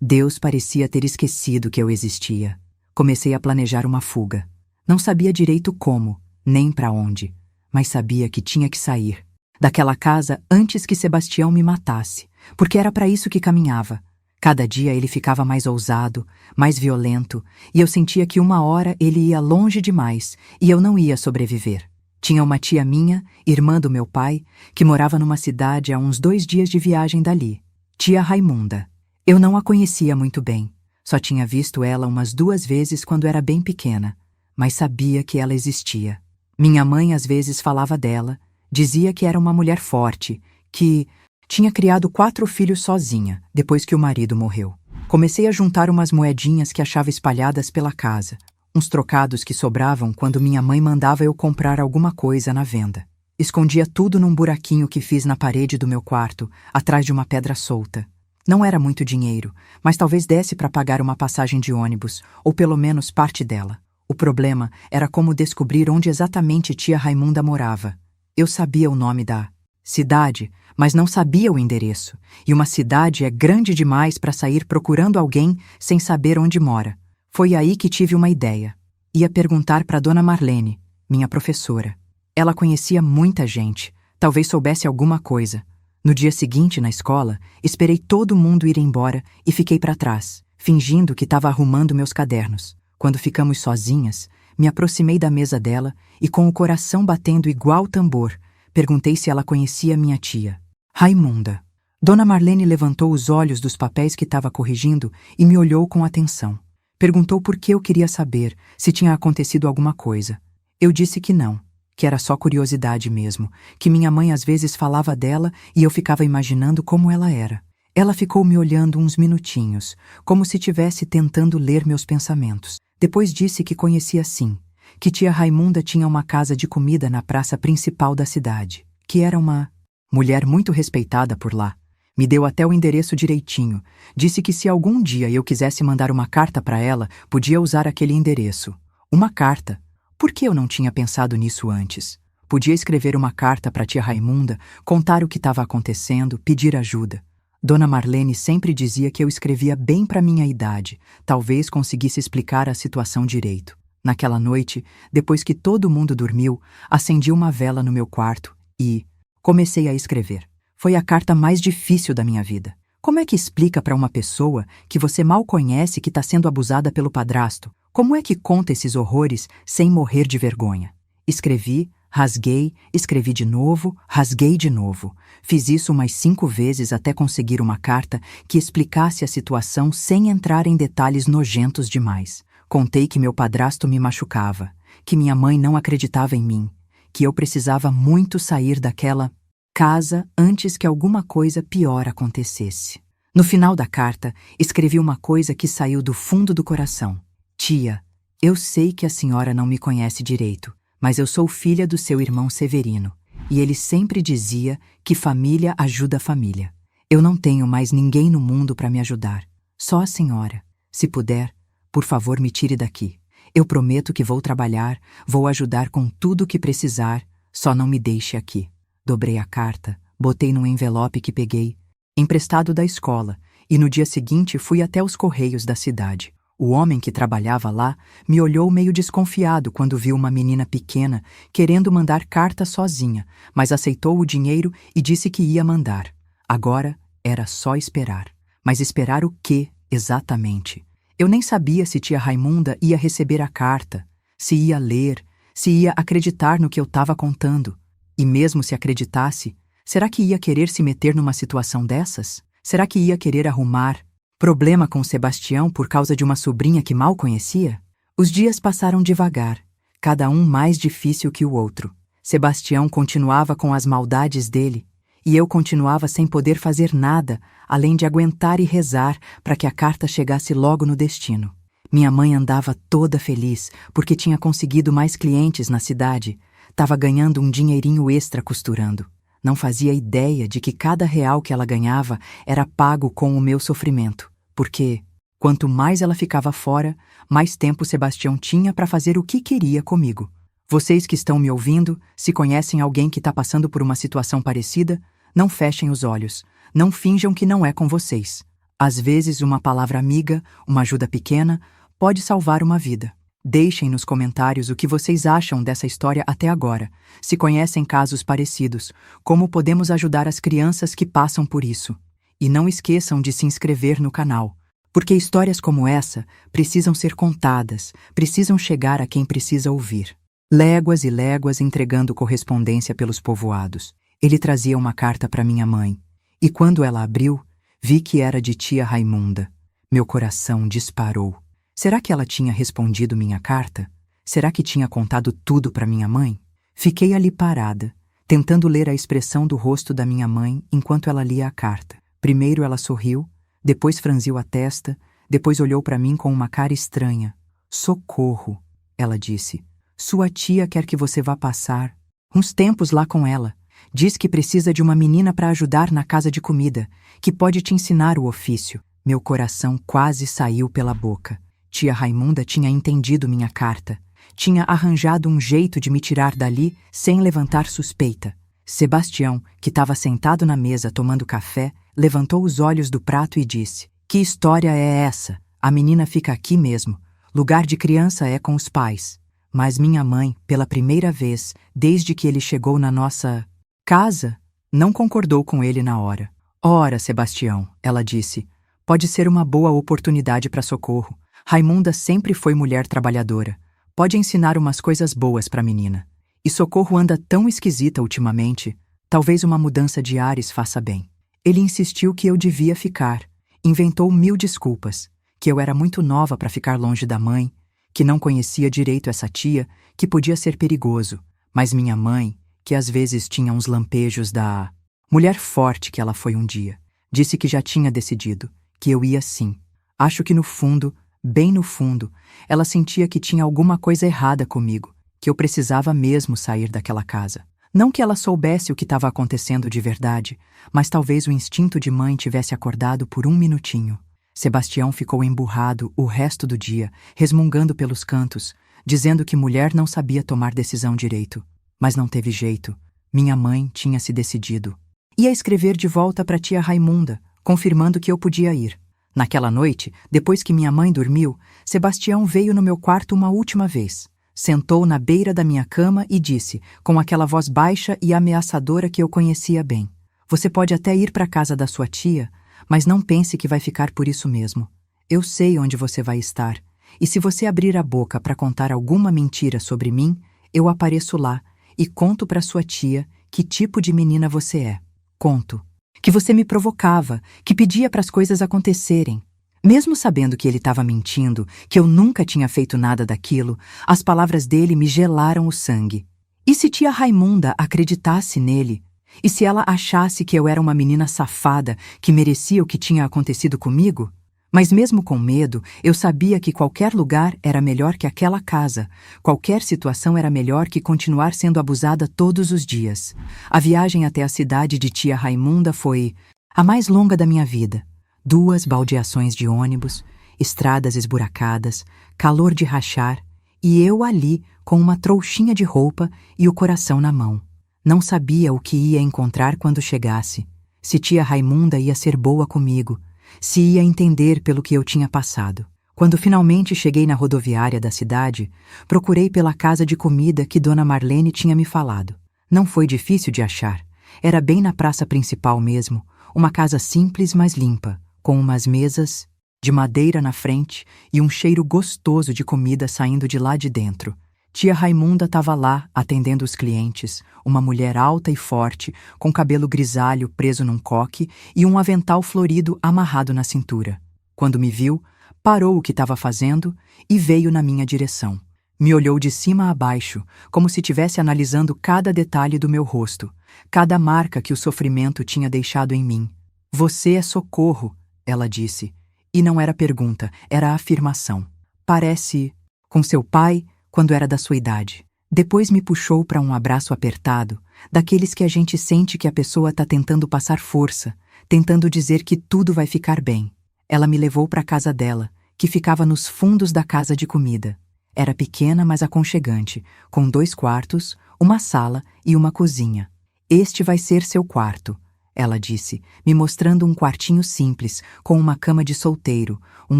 Deus parecia ter esquecido que eu existia. Comecei a planejar uma fuga. Não sabia direito como, nem para onde, mas sabia que tinha que sair daquela casa antes que Sebastião me matasse, porque era para isso que caminhava. Cada dia ele ficava mais ousado, mais violento, e eu sentia que uma hora ele ia longe demais e eu não ia sobreviver. Tinha uma tia minha, irmã do meu pai, que morava numa cidade a uns 2 dias de viagem dali. Tia Raimunda. Eu não a conhecia muito bem. Só tinha visto ela umas 2 vezes quando era bem pequena, mas sabia que ela existia. Minha mãe às vezes falava dela, dizia que era uma mulher forte, que tinha criado 4 filhos sozinha, depois que o marido morreu. Comecei a juntar umas moedinhas que achava espalhadas pela casa, uns trocados que sobravam quando minha mãe mandava eu comprar alguma coisa na venda. Escondia tudo num buraquinho que fiz na parede do meu quarto, atrás de uma pedra solta. Não era muito dinheiro, mas talvez desse para pagar uma passagem de ônibus, ou pelo menos parte dela. O problema era como descobrir onde exatamente tia Raimunda morava. Eu sabia o nome da cidade, mas não sabia o endereço, e uma cidade é grande demais para sair procurando alguém sem saber onde mora. Foi aí que tive uma ideia. Ia perguntar para Dona Marlene, minha professora. Ela conhecia muita gente, talvez soubesse alguma coisa. No dia seguinte, na escola, esperei todo mundo ir embora e fiquei para trás, fingindo que estava arrumando meus cadernos. Quando ficamos sozinhas, me aproximei da mesa dela e, com o coração batendo igual tambor, perguntei se ela conhecia minha tia, Raimunda. Dona Marlene levantou os olhos dos papéis que estava corrigindo e me olhou com atenção. Perguntou por que eu queria saber se tinha acontecido alguma coisa. Eu disse que não, que era só curiosidade mesmo, que minha mãe às vezes falava dela e eu ficava imaginando como ela era. Ela ficou me olhando uns minutinhos, como se estivesse tentando ler meus pensamentos. Depois disse que conhecia sim, que tia Raimunda tinha uma casa de comida na praça principal da cidade, que era uma mulher muito respeitada por lá. Me deu até o endereço direitinho. Disse que se algum dia eu quisesse mandar uma carta para ela, podia usar aquele endereço. Uma carta. Por que eu não tinha pensado nisso antes? Podia escrever uma carta para tia Raimunda, contar o que estava acontecendo, pedir ajuda. Dona Marlene sempre dizia que eu escrevia bem para minha idade, talvez conseguisse explicar a situação direito. Naquela noite, depois que todo mundo dormiu, acendi uma vela no meu quarto e comecei a escrever. Foi a carta mais difícil da minha vida. Como é que explica para uma pessoa que você mal conhece que está sendo abusada pelo padrasto? Como é que conta esses horrores sem morrer de vergonha? Escrevi, rasguei, escrevi de novo, rasguei de novo. Fiz isso umas 5 vezes até conseguir uma carta que explicasse a situação sem entrar em detalhes nojentos demais. Contei que meu padrasto me machucava, que minha mãe não acreditava em mim, que eu precisava muito sair daquela casa antes que alguma coisa pior acontecesse. No final da carta, escrevi uma coisa que saiu do fundo do coração. Tia, eu sei que a senhora não me conhece direito, mas eu sou filha do seu irmão Severino, e ele sempre dizia que família ajuda a família. Eu não tenho mais ninguém no mundo para me ajudar. Só a senhora. Se puder, por favor, me tire daqui. Eu prometo que vou trabalhar, vou ajudar com tudo o que precisar, só não me deixe aqui. Dobrei a carta, botei num envelope que peguei, emprestado da escola, e no dia seguinte fui até os correios da cidade. O homem que trabalhava lá me olhou meio desconfiado quando viu uma menina pequena querendo mandar carta sozinha, mas aceitou o dinheiro e disse que ia mandar. Agora era só esperar. Mas esperar o quê, exatamente? Eu nem sabia se tia Raimunda ia receber a carta, se ia ler, se ia acreditar no que eu estava contando. E mesmo se acreditasse, será que ia querer se meter numa situação dessas? Será que ia querer arrumar problema com Sebastião por causa de uma sobrinha que mal conhecia? Os dias passaram devagar, cada um mais difícil que o outro. Sebastião continuava com as maldades dele, e eu continuava sem poder fazer nada, além de aguentar e rezar para que a carta chegasse logo no destino. Minha mãe andava toda feliz, porque tinha conseguido mais clientes na cidade, estava ganhando um dinheirinho extra costurando. Não fazia ideia de que cada real que ela ganhava era pago com o meu sofrimento, porque, quanto mais ela ficava fora, mais tempo Sebastião tinha para fazer o que queria comigo. Vocês que estão me ouvindo, se conhecem alguém que está passando por uma situação parecida, não fechem os olhos, não finjam que não é com vocês. Às vezes uma palavra amiga, uma ajuda pequena, pode salvar uma vida. Deixem nos comentários o que vocês acham dessa história até agora, se conhecem casos parecidos, como podemos ajudar as crianças que passam por isso. E não esqueçam de se inscrever no canal, porque histórias como essa precisam ser contadas, precisam chegar a quem precisa ouvir. Léguas e léguas entregando correspondência pelos povoados. Ele trazia uma carta para minha mãe, e quando ela abriu, vi que era de tia Raimunda. Meu coração disparou. Será que ela tinha respondido minha carta? Será que tinha contado tudo para minha mãe? Fiquei ali parada, tentando ler a expressão do rosto da minha mãe enquanto ela lia a carta. Primeiro ela sorriu, depois franziu a testa, depois olhou para mim com uma cara estranha. Socorro, ela disse. Sua tia quer que você vá passar uns tempos lá com ela. Diz que precisa de uma menina para ajudar na casa de comida, que pode te ensinar o ofício. Meu coração quase saiu pela boca. Tia Raimunda tinha entendido minha carta. Tinha arranjado um jeito de me tirar dali sem levantar suspeita. Sebastião, que estava sentado na mesa tomando café, levantou os olhos do prato e disse: Que história é essa? A menina fica aqui mesmo. Lugar de criança é com os pais. Mas minha mãe, pela primeira vez, desde que ele chegou na nossa casa, não concordou com ele na hora. Ora, Sebastião, ela disse, pode ser uma boa oportunidade para Socorro. Raimunda sempre foi mulher trabalhadora. Pode ensinar umas coisas boas para a menina. E Socorro anda tão esquisita ultimamente, talvez uma mudança de ares faça bem. Ele insistiu que eu devia ficar. Inventou 1000 desculpas. Que eu era muito nova para ficar longe da mãe, que não conhecia direito essa tia, que podia ser perigoso. Mas minha mãe, que às vezes tinha uns lampejos da mulher forte que ela foi um dia, disse que já tinha decidido, que eu ia sim. Acho que no fundo, bem no fundo, ela sentia que tinha alguma coisa errada comigo, que eu precisava mesmo sair daquela casa. Não que ela soubesse o que estava acontecendo de verdade, mas talvez o instinto de mãe tivesse acordado por um minutinho. Sebastião ficou emburrado o resto do dia, resmungando pelos cantos, dizendo que mulher não sabia tomar decisão direito. Mas não teve jeito. Minha mãe tinha se decidido. Ia escrever de volta para tia Raimunda, confirmando que eu podia ir. Naquela noite, depois que minha mãe dormiu, Sebastião veio no meu quarto uma última vez. Sentou na beira da minha cama e disse, com aquela voz baixa e ameaçadora que eu conhecia bem: Você pode até ir para a casa da sua tia, mas não pense que vai ficar por isso mesmo. Eu sei onde você vai estar, e se você abrir a boca para contar alguma mentira sobre mim, eu apareço lá e conto para sua tia que tipo de menina você é. Conto que você me provocava, que pedia para as coisas acontecerem. Mesmo sabendo que ele estava mentindo, que eu nunca tinha feito nada daquilo, as palavras dele me gelaram o sangue. E se tia Raimunda acreditasse nele? E se ela achasse que eu era uma menina safada que merecia o que tinha acontecido comigo? Mas mesmo com medo, eu sabia que qualquer lugar era melhor que aquela casa. Qualquer situação era melhor que continuar sendo abusada todos os dias. A viagem até a cidade de tia Raimunda foi A mais longa da minha vida. 2 baldeações de ônibus, estradas esburacadas, calor de rachar, e eu ali com uma trouxinha de roupa e o coração na mão. Não sabia o que ia encontrar quando chegasse. Se tia Raimunda ia ser boa comigo, se ia entender pelo que eu tinha passado. Quando finalmente cheguei na rodoviária da cidade, procurei pela casa de comida que Dona Marlene tinha me falado. Não foi difícil de achar. Era bem na praça principal mesmo, uma casa simples, mas limpa, com umas mesas de madeira na frente e um cheiro gostoso de comida saindo de lá de dentro. Tia Raimunda estava lá, atendendo os clientes, uma mulher alta e forte, com cabelo grisalho preso num coque e um avental florido amarrado na cintura. Quando me viu, parou o que estava fazendo e veio na minha direção. Me olhou de cima a baixo, como se estivesse analisando cada detalhe do meu rosto, cada marca que o sofrimento tinha deixado em mim. Você é Socorro, ela disse. E não era pergunta, era afirmação. Parece com seu pai quando era da sua idade. Depois me puxou para um abraço apertado, daqueles que a gente sente que a pessoa está tentando passar força, tentando dizer que tudo vai ficar bem. Ela me levou para a casa dela, que ficava nos fundos da casa de comida. Era pequena, mas aconchegante, com 2 quartos, uma sala e uma cozinha. Este vai ser seu quarto, ela disse, me mostrando um quartinho simples, com uma cama de solteiro, um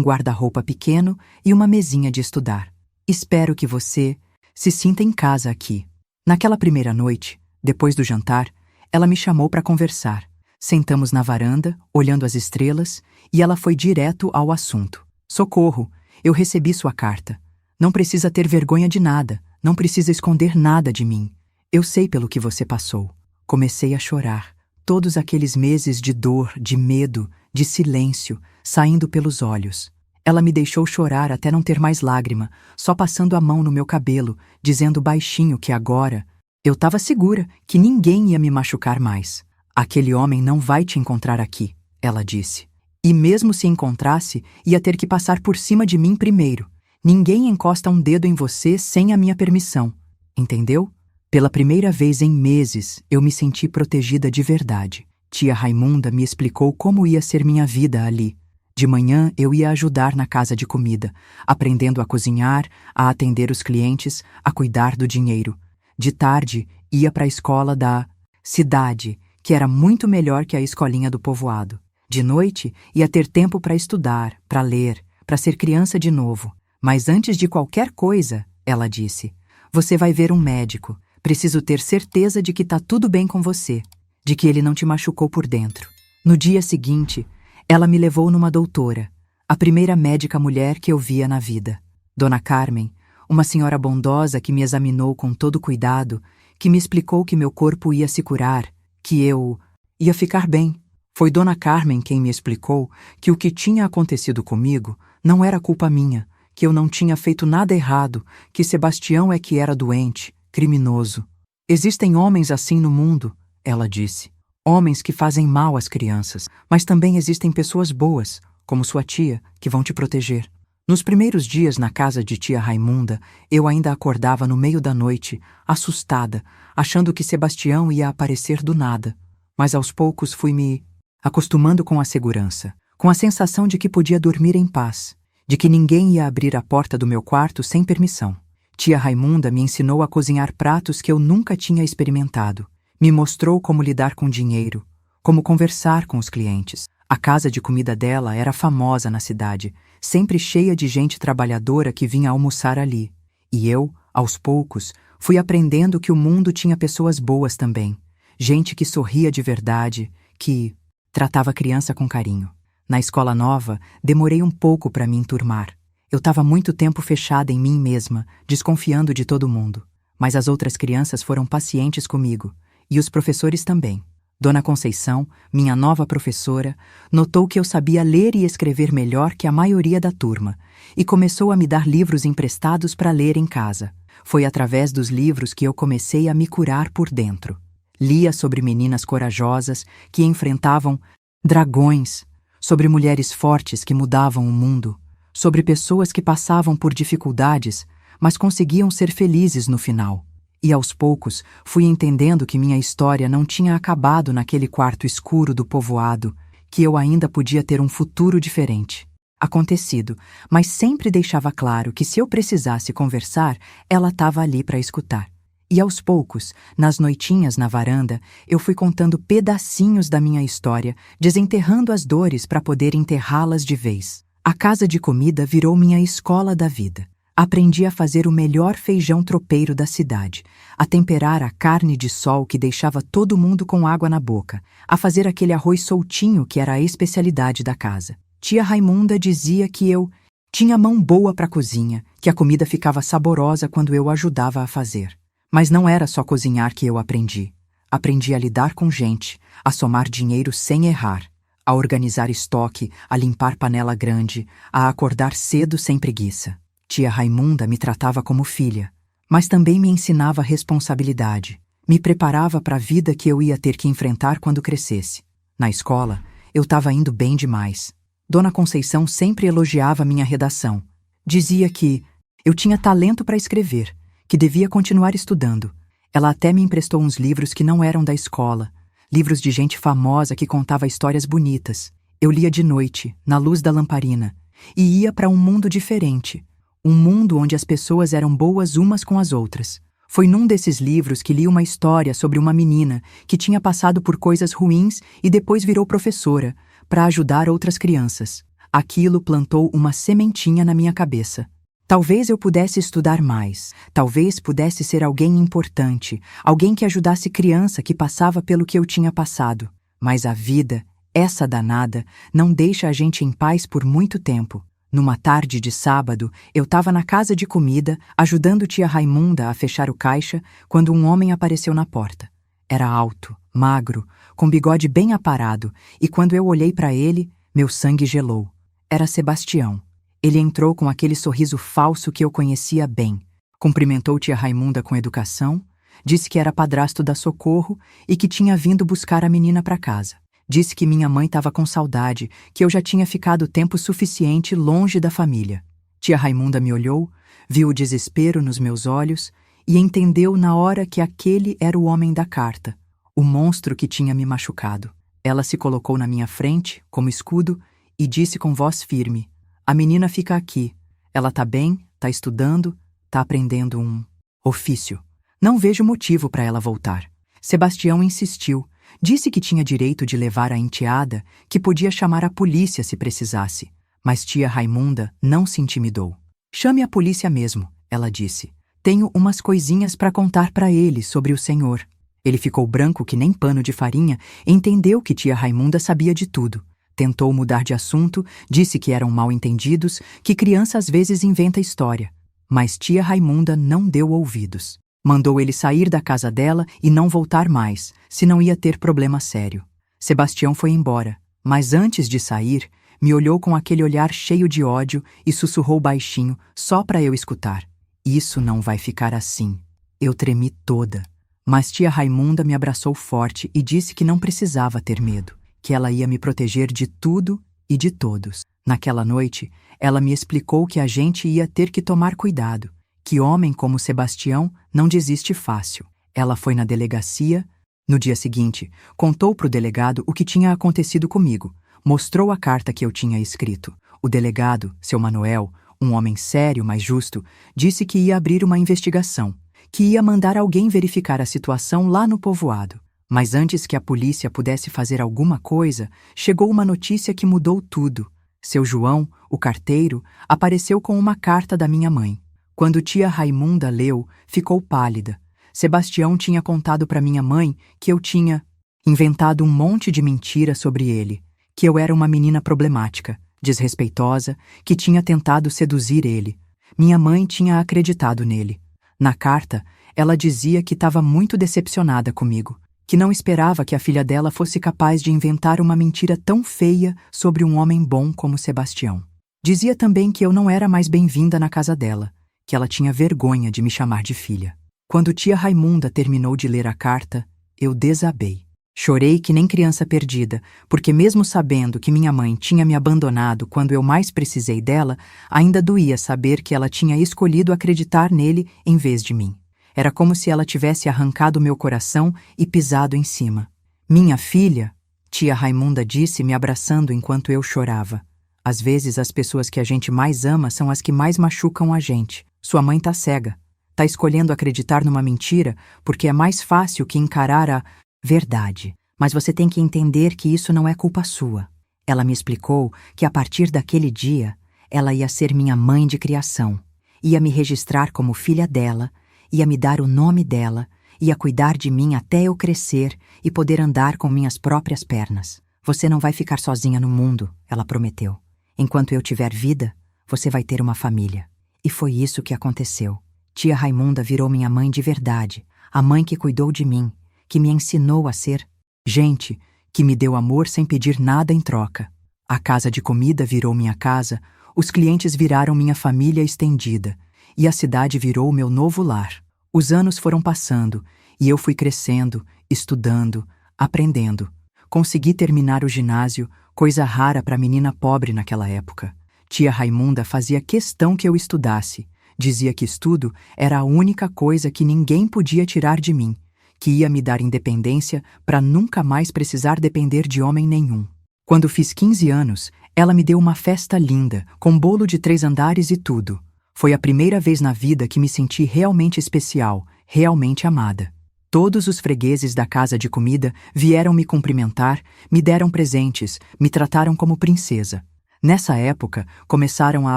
guarda-roupa pequeno e uma mesinha de estudar. Espero que você se sinta em casa aqui. Naquela primeira noite, depois do jantar, ela me chamou para conversar. Sentamos na varanda, olhando as estrelas, e ela foi direto ao assunto. Socorro, eu recebi sua carta. Não precisa ter vergonha de nada, não precisa esconder nada de mim. Eu sei pelo que você passou. Comecei a chorar. Todos aqueles meses de dor, de medo, de silêncio, saindo pelos olhos. Ela me deixou chorar até não ter mais lágrima, só passando a mão no meu cabelo, dizendo baixinho que agora eu estava segura que ninguém ia me machucar mais. Aquele homem não vai te encontrar aqui, ela disse. E mesmo se encontrasse, ia ter que passar por cima de mim primeiro. Ninguém encosta um dedo em você sem a minha permissão. Entendeu? Pela primeira vez em meses, eu me senti protegida de verdade. Tia Raimunda me explicou como ia ser minha vida ali. De manhã, eu ia ajudar na casa de comida, aprendendo a cozinhar, a atender os clientes, a cuidar do dinheiro. De tarde, ia para a escola da cidade, que era muito melhor que a escolinha do povoado. De noite, ia ter tempo para estudar, para ler, para ser criança de novo. Mas antes de qualquer coisa, ela disse, você vai ver um médico. Preciso ter certeza de que está tudo bem com você, de que ele não te machucou por dentro. No dia seguinte, ela me levou numa doutora, a primeira médica mulher que eu via na vida. Dona Carmen, uma senhora bondosa que me examinou com todo cuidado, que me explicou que meu corpo ia se curar, que eu ia ficar bem. Foi Dona Carmen quem me explicou que o que tinha acontecido comigo não era culpa minha, que eu não tinha feito nada errado, que Sebastião é que era doente, criminoso. Existem homens assim no mundo, ela disse. Homens que fazem mal às crianças, mas também existem pessoas boas, como sua tia, que vão te proteger. Nos primeiros dias na casa de tia Raimunda, eu ainda acordava no meio da noite, assustada, achando que Sebastião ia aparecer do nada. Mas aos poucos fui me acostumando com a segurança, com a sensação de que podia dormir em paz, de que ninguém ia abrir a porta do meu quarto sem permissão. Tia Raimunda me ensinou a cozinhar pratos que eu nunca tinha experimentado. Me mostrou como lidar com dinheiro, como conversar com os clientes. A casa de comida dela era famosa na cidade, sempre cheia de gente trabalhadora que vinha almoçar ali. E eu, aos poucos, fui aprendendo que o mundo tinha pessoas boas também. Gente que sorria de verdade, que tratava a criança com carinho. Na escola nova, demorei um pouco para me enturmar. Eu estava muito tempo fechada em mim mesma, desconfiando de todo mundo. Mas as outras crianças foram pacientes comigo, e os professores também. Dona Conceição, minha nova professora, notou que eu sabia ler e escrever melhor que a maioria da turma, e começou a me dar livros emprestados para ler em casa. Foi através dos livros que eu comecei a me curar por dentro. Lia sobre meninas corajosas que enfrentavam dragões, sobre mulheres fortes que mudavam o mundo, sobre pessoas que passavam por dificuldades, mas conseguiam ser felizes no final. E aos poucos fui entendendo que minha história não tinha acabado naquele quarto escuro do povoado, que eu ainda podia ter um futuro diferente. Acontecido, mas sempre deixava claro que se eu precisasse conversar, ela estava ali para escutar. E aos poucos, nas noitinhas na varanda, eu fui contando pedacinhos da minha história, desenterrando as dores para poder enterrá-las de vez. A casa de comida virou minha escola da vida. Aprendi a fazer o melhor feijão tropeiro da cidade, a temperar a carne de sol que deixava todo mundo com água na boca, a fazer aquele arroz soltinho que era a especialidade da casa. Tia Raimunda dizia que eu tinha mão boa para a cozinha, que a comida ficava saborosa quando eu ajudava a fazer. Mas não era só cozinhar que eu aprendi. Aprendi a lidar com gente, a somar dinheiro sem errar, a organizar estoque, a limpar panela grande, a acordar cedo sem preguiça. Tia Raimunda me tratava como filha, mas também me ensinava responsabilidade, me preparava para a vida que eu ia ter que enfrentar quando crescesse. Na escola, eu estava indo bem demais. Dona Conceição sempre elogiava minha redação. Dizia que eu tinha talento para escrever, que devia continuar estudando. Ela até me emprestou uns livros que não eram da escola, livros de gente famosa que contava histórias bonitas. Eu lia de noite, na luz da lamparina, e ia para um mundo diferente. Um mundo onde as pessoas eram boas umas com as outras. Foi num desses livros que li uma história sobre uma menina que tinha passado por coisas ruins e depois virou professora, para ajudar outras crianças. Aquilo plantou uma sementinha na minha cabeça. Talvez eu pudesse estudar mais, talvez pudesse ser alguém importante, alguém que ajudasse criança que passava pelo que eu tinha passado. Mas a vida, essa danada, não deixa a gente em paz por muito tempo. Numa tarde de sábado, eu estava na casa de comida, ajudando tia Raimunda a fechar o caixa, quando um homem apareceu na porta. Era alto, magro, com bigode bem aparado, e quando eu olhei para ele, meu sangue gelou. Era Sebastião. Ele entrou com aquele sorriso falso que eu conhecia bem. Cumprimentou tia Raimunda com educação, disse que era padrasto da Socorro e que tinha vindo buscar a menina para casa. Disse que minha mãe estava com saudade, que eu já tinha ficado tempo suficiente longe da família. Tia Raimunda me olhou, viu o desespero nos meus olhos e entendeu na hora que aquele era o homem da carta, o monstro que tinha me machucado. Ela se colocou na minha frente, como escudo, e disse com voz firme: "A menina fica aqui. Ela tá bem, tá estudando, tá aprendendo um ofício. Não vejo motivo para ela voltar." Sebastião insistiu. Disse que tinha direito de levar a enteada, que podia chamar a polícia se precisasse. Mas tia Raimunda não se intimidou. "Chame a polícia mesmo", ela disse. "Tenho umas coisinhas para contar para ele sobre o senhor." Ele ficou branco que nem pano de farinha e entendeu que tia Raimunda sabia de tudo. Tentou mudar de assunto, disse que eram mal-entendidos, que criança às vezes inventa história. Mas tia Raimunda não deu ouvidos. Mandou ele sair da casa dela e não voltar mais, senão ia ter problema sério. Sebastião foi embora, mas antes de sair, me olhou com aquele olhar cheio de ódio e sussurrou baixinho, só para eu escutar: "Isso não vai ficar assim." Eu tremi toda, mas tia Raimunda me abraçou forte e disse que não precisava ter medo, que ela ia me proteger de tudo e de todos. Naquela noite, ela me explicou que a gente ia ter que tomar cuidado, que homem como Sebastião não desiste fácil. Ela foi na delegacia. No dia seguinte, contou para o delegado o que tinha acontecido comigo. Mostrou a carta que eu tinha escrito. O delegado, seu Manuel, um homem sério, mas justo, disse que ia abrir uma investigação, que ia mandar alguém verificar a situação lá no povoado. Mas antes que a polícia pudesse fazer alguma coisa, chegou uma notícia que mudou tudo. Seu João, o carteiro, apareceu com uma carta da minha mãe. Quando tia Raimunda leu, ficou pálida. Sebastião tinha contado para minha mãe que eu tinha inventado um monte de mentira sobre ele, que eu era uma menina problemática, desrespeitosa, que tinha tentado seduzir ele. Minha mãe tinha acreditado nele. Na carta, ela dizia que estava muito decepcionada comigo, que não esperava que a filha dela fosse capaz de inventar uma mentira tão feia sobre um homem bom como Sebastião. Dizia também que eu não era mais bem-vinda na casa dela, que ela tinha vergonha de me chamar de filha. Quando tia Raimunda terminou de ler a carta, eu desabei. Chorei que nem criança perdida, porque mesmo sabendo que minha mãe tinha me abandonado quando eu mais precisei dela, ainda doía saber que ela tinha escolhido acreditar nele em vez de mim. Era como se ela tivesse arrancado meu coração e pisado em cima. Minha filha? Tia Raimunda disse, me abraçando enquanto eu chorava. Às vezes as pessoas que a gente mais ama são as que mais machucam a gente. Sua mãe tá cega. Tá escolhendo acreditar numa mentira porque é mais fácil que encarar a verdade. Mas você tem que entender que isso não é culpa sua. Ela me explicou que a partir daquele dia, ela ia ser minha mãe de criação. Ia me registrar como filha dela, ia me dar o nome dela, ia cuidar de mim até eu crescer e poder andar com minhas próprias pernas. Você não vai ficar sozinha no mundo, ela prometeu. Enquanto eu tiver vida, você vai ter uma família. E foi isso que aconteceu. Tia Raimunda virou minha mãe de verdade, a mãe que cuidou de mim, que me ensinou a ser gente, que me deu amor sem pedir nada em troca. A casa de comida virou minha casa, os clientes viraram minha família estendida, e a cidade virou meu novo lar. Os anos foram passando, e eu fui crescendo, estudando, aprendendo. Consegui terminar o ginásio, coisa rara para menina pobre naquela época. Tia Raimunda fazia questão que eu estudasse. Dizia que estudo era a única coisa que ninguém podia tirar de mim, que ia me dar independência para nunca mais precisar depender de homem nenhum. Quando fiz 15 anos, ela me deu uma festa linda, com bolo de 3 andares e tudo. Foi a primeira vez na vida que me senti realmente especial, realmente amada. Todos os fregueses da casa de comida vieram me cumprimentar, me deram presentes, me trataram como princesa. Nessa época, começaram a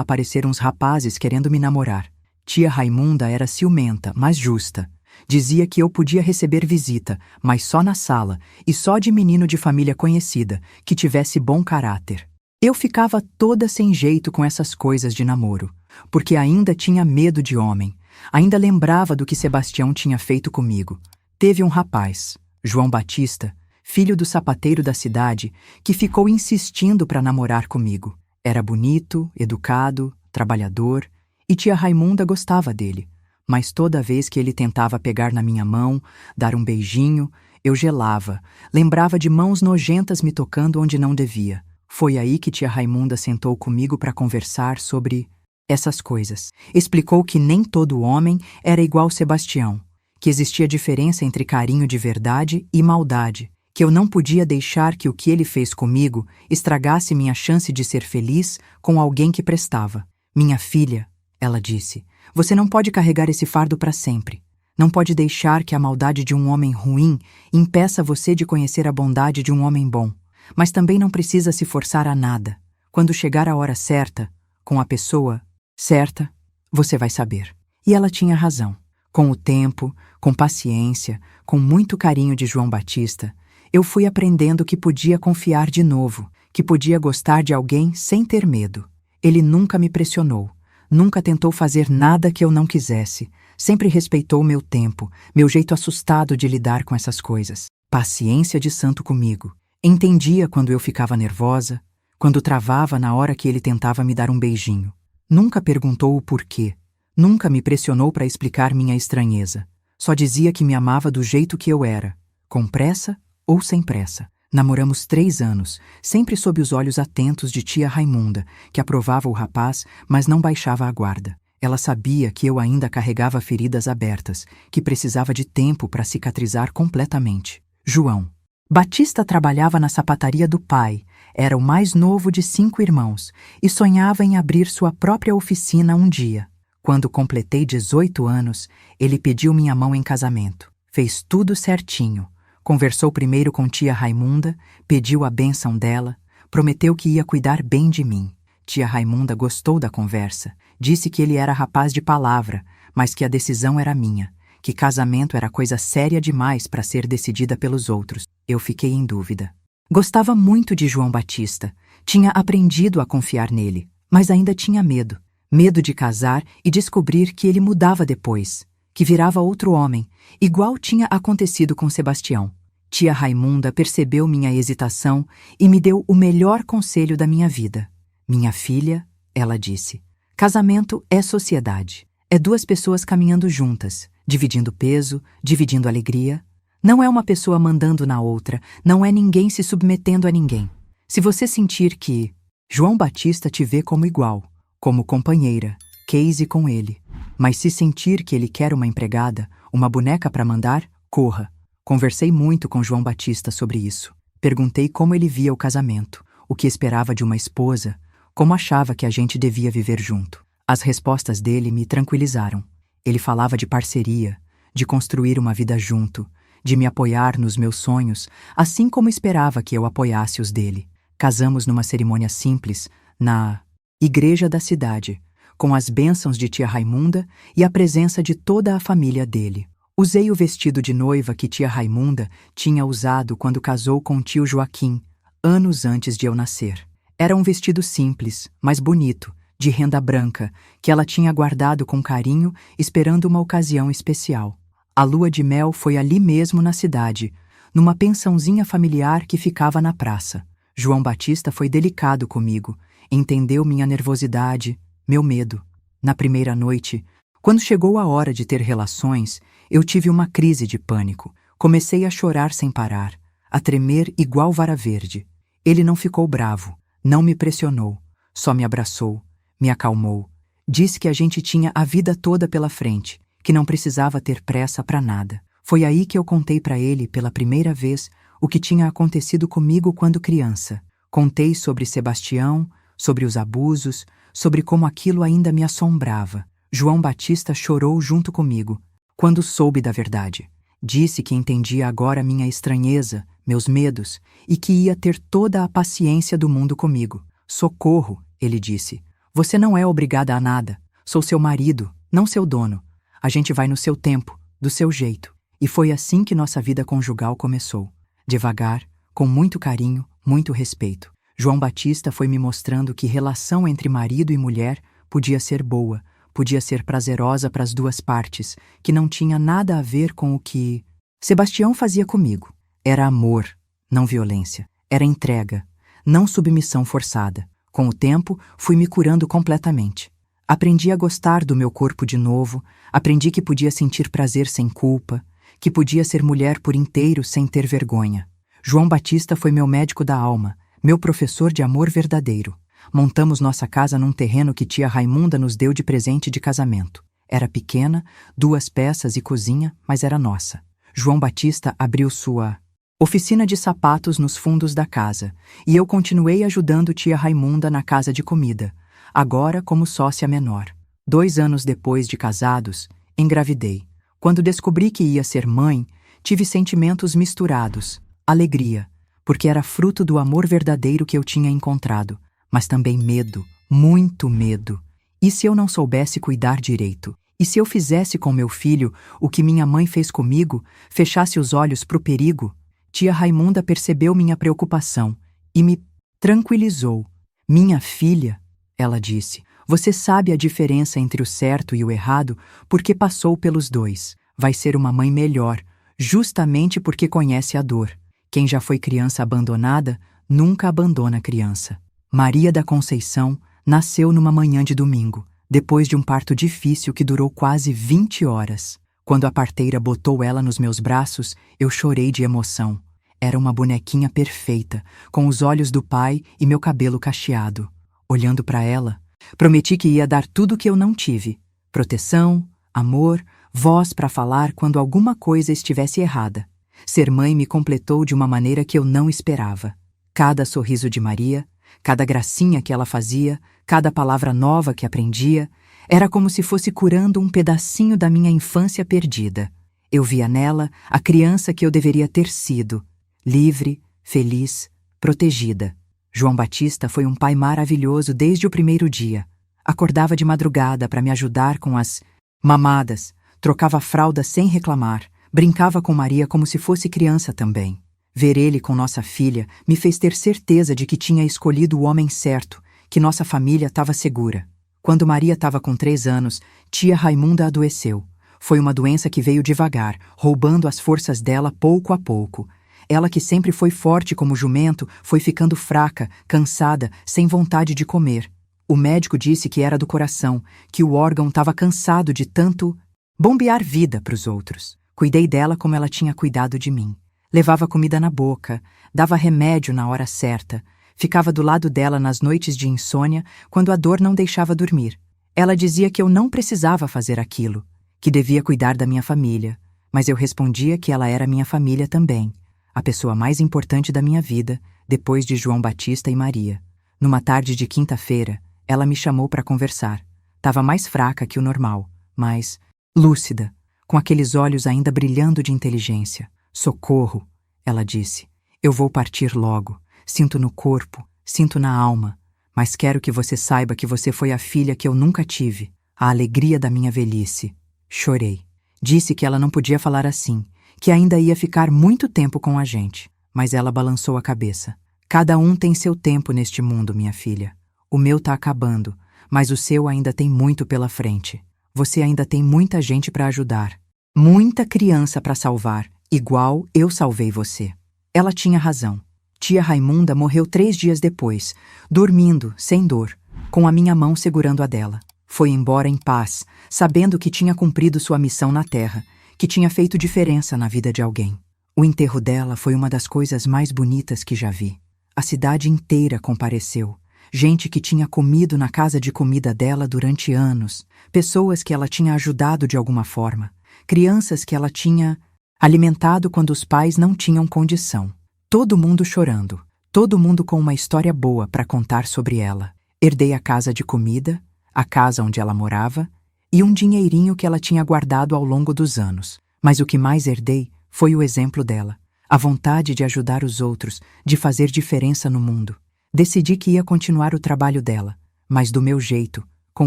aparecer uns rapazes querendo me namorar. Tia Raimunda era ciumenta, mas justa. Dizia que eu podia receber visita, mas só na sala, e só de menino de família conhecida, que tivesse bom caráter. Eu ficava toda sem jeito com essas coisas de namoro, porque ainda tinha medo de homem. Ainda lembrava do que Sebastião tinha feito comigo. Teve um rapaz, João Batista, filho do sapateiro da cidade, que ficou insistindo para namorar comigo. Era bonito, educado, trabalhador, e tia Raimunda gostava dele. Mas toda vez que ele tentava pegar na minha mão, dar um beijinho, eu gelava, lembrava de mãos nojentas me tocando onde não devia. Foi aí que tia Raimunda sentou comigo para conversar sobre essas coisas. Explicou que nem todo homem era igual Sebastião, que existia diferença entre carinho de verdade e maldade, que eu não podia deixar que o que ele fez comigo estragasse minha chance de ser feliz com alguém que prestava. Minha filha, ela disse, você não pode carregar esse fardo para sempre. Não pode deixar que a maldade de um homem ruim impeça você de conhecer a bondade de um homem bom. Mas também não precisa se forçar a nada. Quando chegar a hora certa, com a pessoa certa, você vai saber. E ela tinha razão. Com o tempo, com paciência, com muito carinho de João Batista, eu fui aprendendo que podia confiar de novo, que podia gostar de alguém sem ter medo. Ele nunca me pressionou, nunca tentou fazer nada que eu não quisesse, sempre respeitou meu tempo, meu jeito assustado de lidar com essas coisas. Paciência de santo comigo. Entendia quando eu ficava nervosa, quando travava na hora que ele tentava me dar um beijinho. Nunca perguntou o porquê, nunca me pressionou para explicar minha estranheza. Só dizia que me amava do jeito que eu era, com pressa ou sem pressa. Namoramos 3 anos, sempre sob os olhos atentos de tia Raimunda, que aprovava o rapaz, mas não baixava a guarda. Ela sabia que eu ainda carregava feridas abertas, que precisava de tempo para cicatrizar completamente. João Batista trabalhava na sapataria do pai, era o mais novo de 5 irmãos, e sonhava em abrir sua própria oficina um dia. Quando completei 18 anos, ele pediu minha mão em casamento. Fez tudo certinho. Conversou primeiro com tia Raimunda, pediu a bênção dela, prometeu que ia cuidar bem de mim. Tia Raimunda gostou da conversa, disse que ele era rapaz de palavra, mas que a decisão era minha, que casamento era coisa séria demais para ser decidida pelos outros. Eu fiquei em dúvida. Gostava muito de João Batista, tinha aprendido a confiar nele, mas ainda tinha medo. Medo de casar e descobrir que ele mudava depois, que virava outro homem, igual tinha acontecido com Sebastião. Tia Raimunda percebeu minha hesitação e me deu o melhor conselho da minha vida. Minha filha, ela disse, casamento é sociedade. É 2 pessoas caminhando juntas, dividindo peso, dividindo alegria. Não é uma pessoa mandando na outra, não é ninguém se submetendo a ninguém. Se você sentir que João Batista te vê como igual, como companheira, case com ele. Mas se sentir que ele quer uma empregada, uma boneca para mandar, corra. Conversei muito com João Batista sobre isso. Perguntei como ele via o casamento, o que esperava de uma esposa, como achava que a gente devia viver junto. As respostas dele me tranquilizaram. Ele falava de parceria, de construir uma vida junto, de me apoiar nos meus sonhos, assim como esperava que eu apoiasse os dele. Casamos numa cerimônia simples, na igreja da cidade, com as bênçãos de tia Raimunda e a presença de toda a família dele. Usei o vestido de noiva que tia Raimunda tinha usado quando casou com tio Joaquim, anos antes de eu nascer. Era um vestido simples, mas bonito, de renda branca, que ela tinha guardado com carinho, esperando uma ocasião especial. A lua de mel foi ali mesmo na cidade, numa pensãozinha familiar que ficava na praça. João Batista foi delicado comigo, entendeu minha nervosidade, meu medo. Na primeira noite, quando chegou a hora de ter relações, eu tive uma crise de pânico. Comecei a chorar sem parar, a tremer igual vara verde. Ele não ficou bravo, não me pressionou, só me abraçou, me acalmou. Disse que a gente tinha a vida toda pela frente, que não precisava ter pressa para nada. Foi aí que eu contei para ele, pela primeira vez, o que tinha acontecido comigo quando criança. Contei sobre Sebastião, sobre os abusos, sobre como aquilo ainda me assombrava. João Batista chorou junto comigo, quando soube da verdade. Disse que entendia agora minha estranheza, meus medos, e que ia ter toda a paciência do mundo comigo. Socorro, ele disse. Você não é obrigada a nada. Sou seu marido, não seu dono. A gente vai no seu tempo, do seu jeito. E foi assim que nossa vida conjugal começou. Devagar, com muito carinho, muito respeito. João Batista foi me mostrando que relação entre marido e mulher podia ser boa, podia ser prazerosa para as duas partes, que não tinha nada a ver com o que Sebastião fazia comigo. Era amor, não violência. Era entrega, não submissão forçada. Com o tempo, fui me curando completamente. Aprendi a gostar do meu corpo de novo, aprendi que podia sentir prazer sem culpa, que podia ser mulher por inteiro sem ter vergonha. João Batista foi meu médico da alma, meu professor de amor verdadeiro. Montamos nossa casa num terreno que tia Raimunda nos deu de presente de casamento. Era pequena, 2 peças e cozinha, mas era nossa. João Batista abriu sua oficina de sapatos nos fundos da casa, e eu continuei ajudando tia Raimunda na casa de comida, agora como sócia menor. 2 anos depois de casados, engravidei. Quando descobri que ia ser mãe, tive sentimentos misturados, alegria, porque era fruto do amor verdadeiro que eu tinha encontrado, mas também medo, muito medo. E se eu não soubesse cuidar direito? E se eu fizesse com meu filho o que minha mãe fez comigo, fechasse os olhos para o perigo? Tia Raimunda percebeu minha preocupação e me tranquilizou. Minha filha, ela disse, você sabe a diferença entre o certo e o errado porque passou pelos dois. Vai ser uma mãe melhor, justamente porque conhece a dor. Quem já foi criança abandonada, nunca abandona a criança. Maria da Conceição nasceu numa manhã de domingo, depois de um parto difícil que durou quase 20 horas. Quando a parteira botou ela nos meus braços, eu chorei de emoção. Era uma bonequinha perfeita, com os olhos do pai e meu cabelo cacheado. Olhando para ela, prometi que ia dar tudo o que eu não tive. Proteção, amor, voz para falar quando alguma coisa estivesse errada. Ser mãe me completou de uma maneira que eu não esperava. Cada sorriso de Maria, cada gracinha que ela fazia, cada palavra nova que aprendia, era como se fosse curando um pedacinho da minha infância perdida. Eu via nela a criança que eu deveria ter sido, livre, feliz, protegida. João Batista foi um pai maravilhoso desde o primeiro dia. Acordava de madrugada para me ajudar com as mamadas, trocava fralda sem reclamar, brincava com Maria como se fosse criança também. Ver ele com nossa filha me fez ter certeza de que tinha escolhido o homem certo, que nossa família estava segura. Quando Maria estava com 3 anos, tia Raimunda adoeceu. Foi uma doença que veio devagar, roubando as forças dela pouco a pouco. Ela, que sempre foi forte como jumento, foi ficando fraca, cansada, sem vontade de comer. O médico disse que era do coração, que o órgão estava cansado de tanto bombear vida para os outros. Cuidei dela como ela tinha cuidado de mim. Levava comida na boca, dava remédio na hora certa, ficava do lado dela nas noites de insônia, quando a dor não deixava dormir. Ela dizia que eu não precisava fazer aquilo, que devia cuidar da minha família, mas eu respondia que ela era minha família também. a pessoa mais importante da minha vida, depois de João Batista e Maria. Numa tarde de quinta-feira, ela me chamou para conversar. Tava mais fraca que o normal, mas lúcida, com aqueles olhos ainda brilhando de inteligência. Socorro, ela disse. Eu vou partir logo. Sinto no corpo, sinto na alma. Mas quero que você saiba que você foi a filha que eu nunca tive, a alegria da minha velhice. Chorei. Disse que ela não podia falar assim, que ainda ia ficar muito tempo com a gente. Mas ela balançou a cabeça. Cada um tem seu tempo neste mundo, minha filha. O meu tá acabando, mas o seu ainda tem muito pela frente. Você ainda tem muita gente para ajudar. Muita criança para salvar, igual eu salvei você. Ela tinha razão. Tia Raimunda morreu 3 dias depois, dormindo, sem dor, com a minha mão segurando a dela. Foi embora em paz, sabendo que tinha cumprido sua missão na terra, que tinha feito diferença na vida de alguém. O enterro dela foi uma das coisas mais bonitas que já vi. A cidade inteira compareceu. Gente que tinha comido na casa de comida dela durante anos, pessoas que ela tinha ajudado de alguma forma, crianças que ela tinha alimentado quando os pais não tinham condição. Todo mundo chorando, todo mundo com uma história boa para contar sobre ela. Herdei a casa de comida, a casa onde ela morava e um dinheirinho que ela tinha guardado ao longo dos anos. Mas o que mais herdei foi o exemplo dela, a vontade de ajudar os outros, de fazer diferença no mundo. Decidi que ia continuar o trabalho dela, mas do meu jeito, com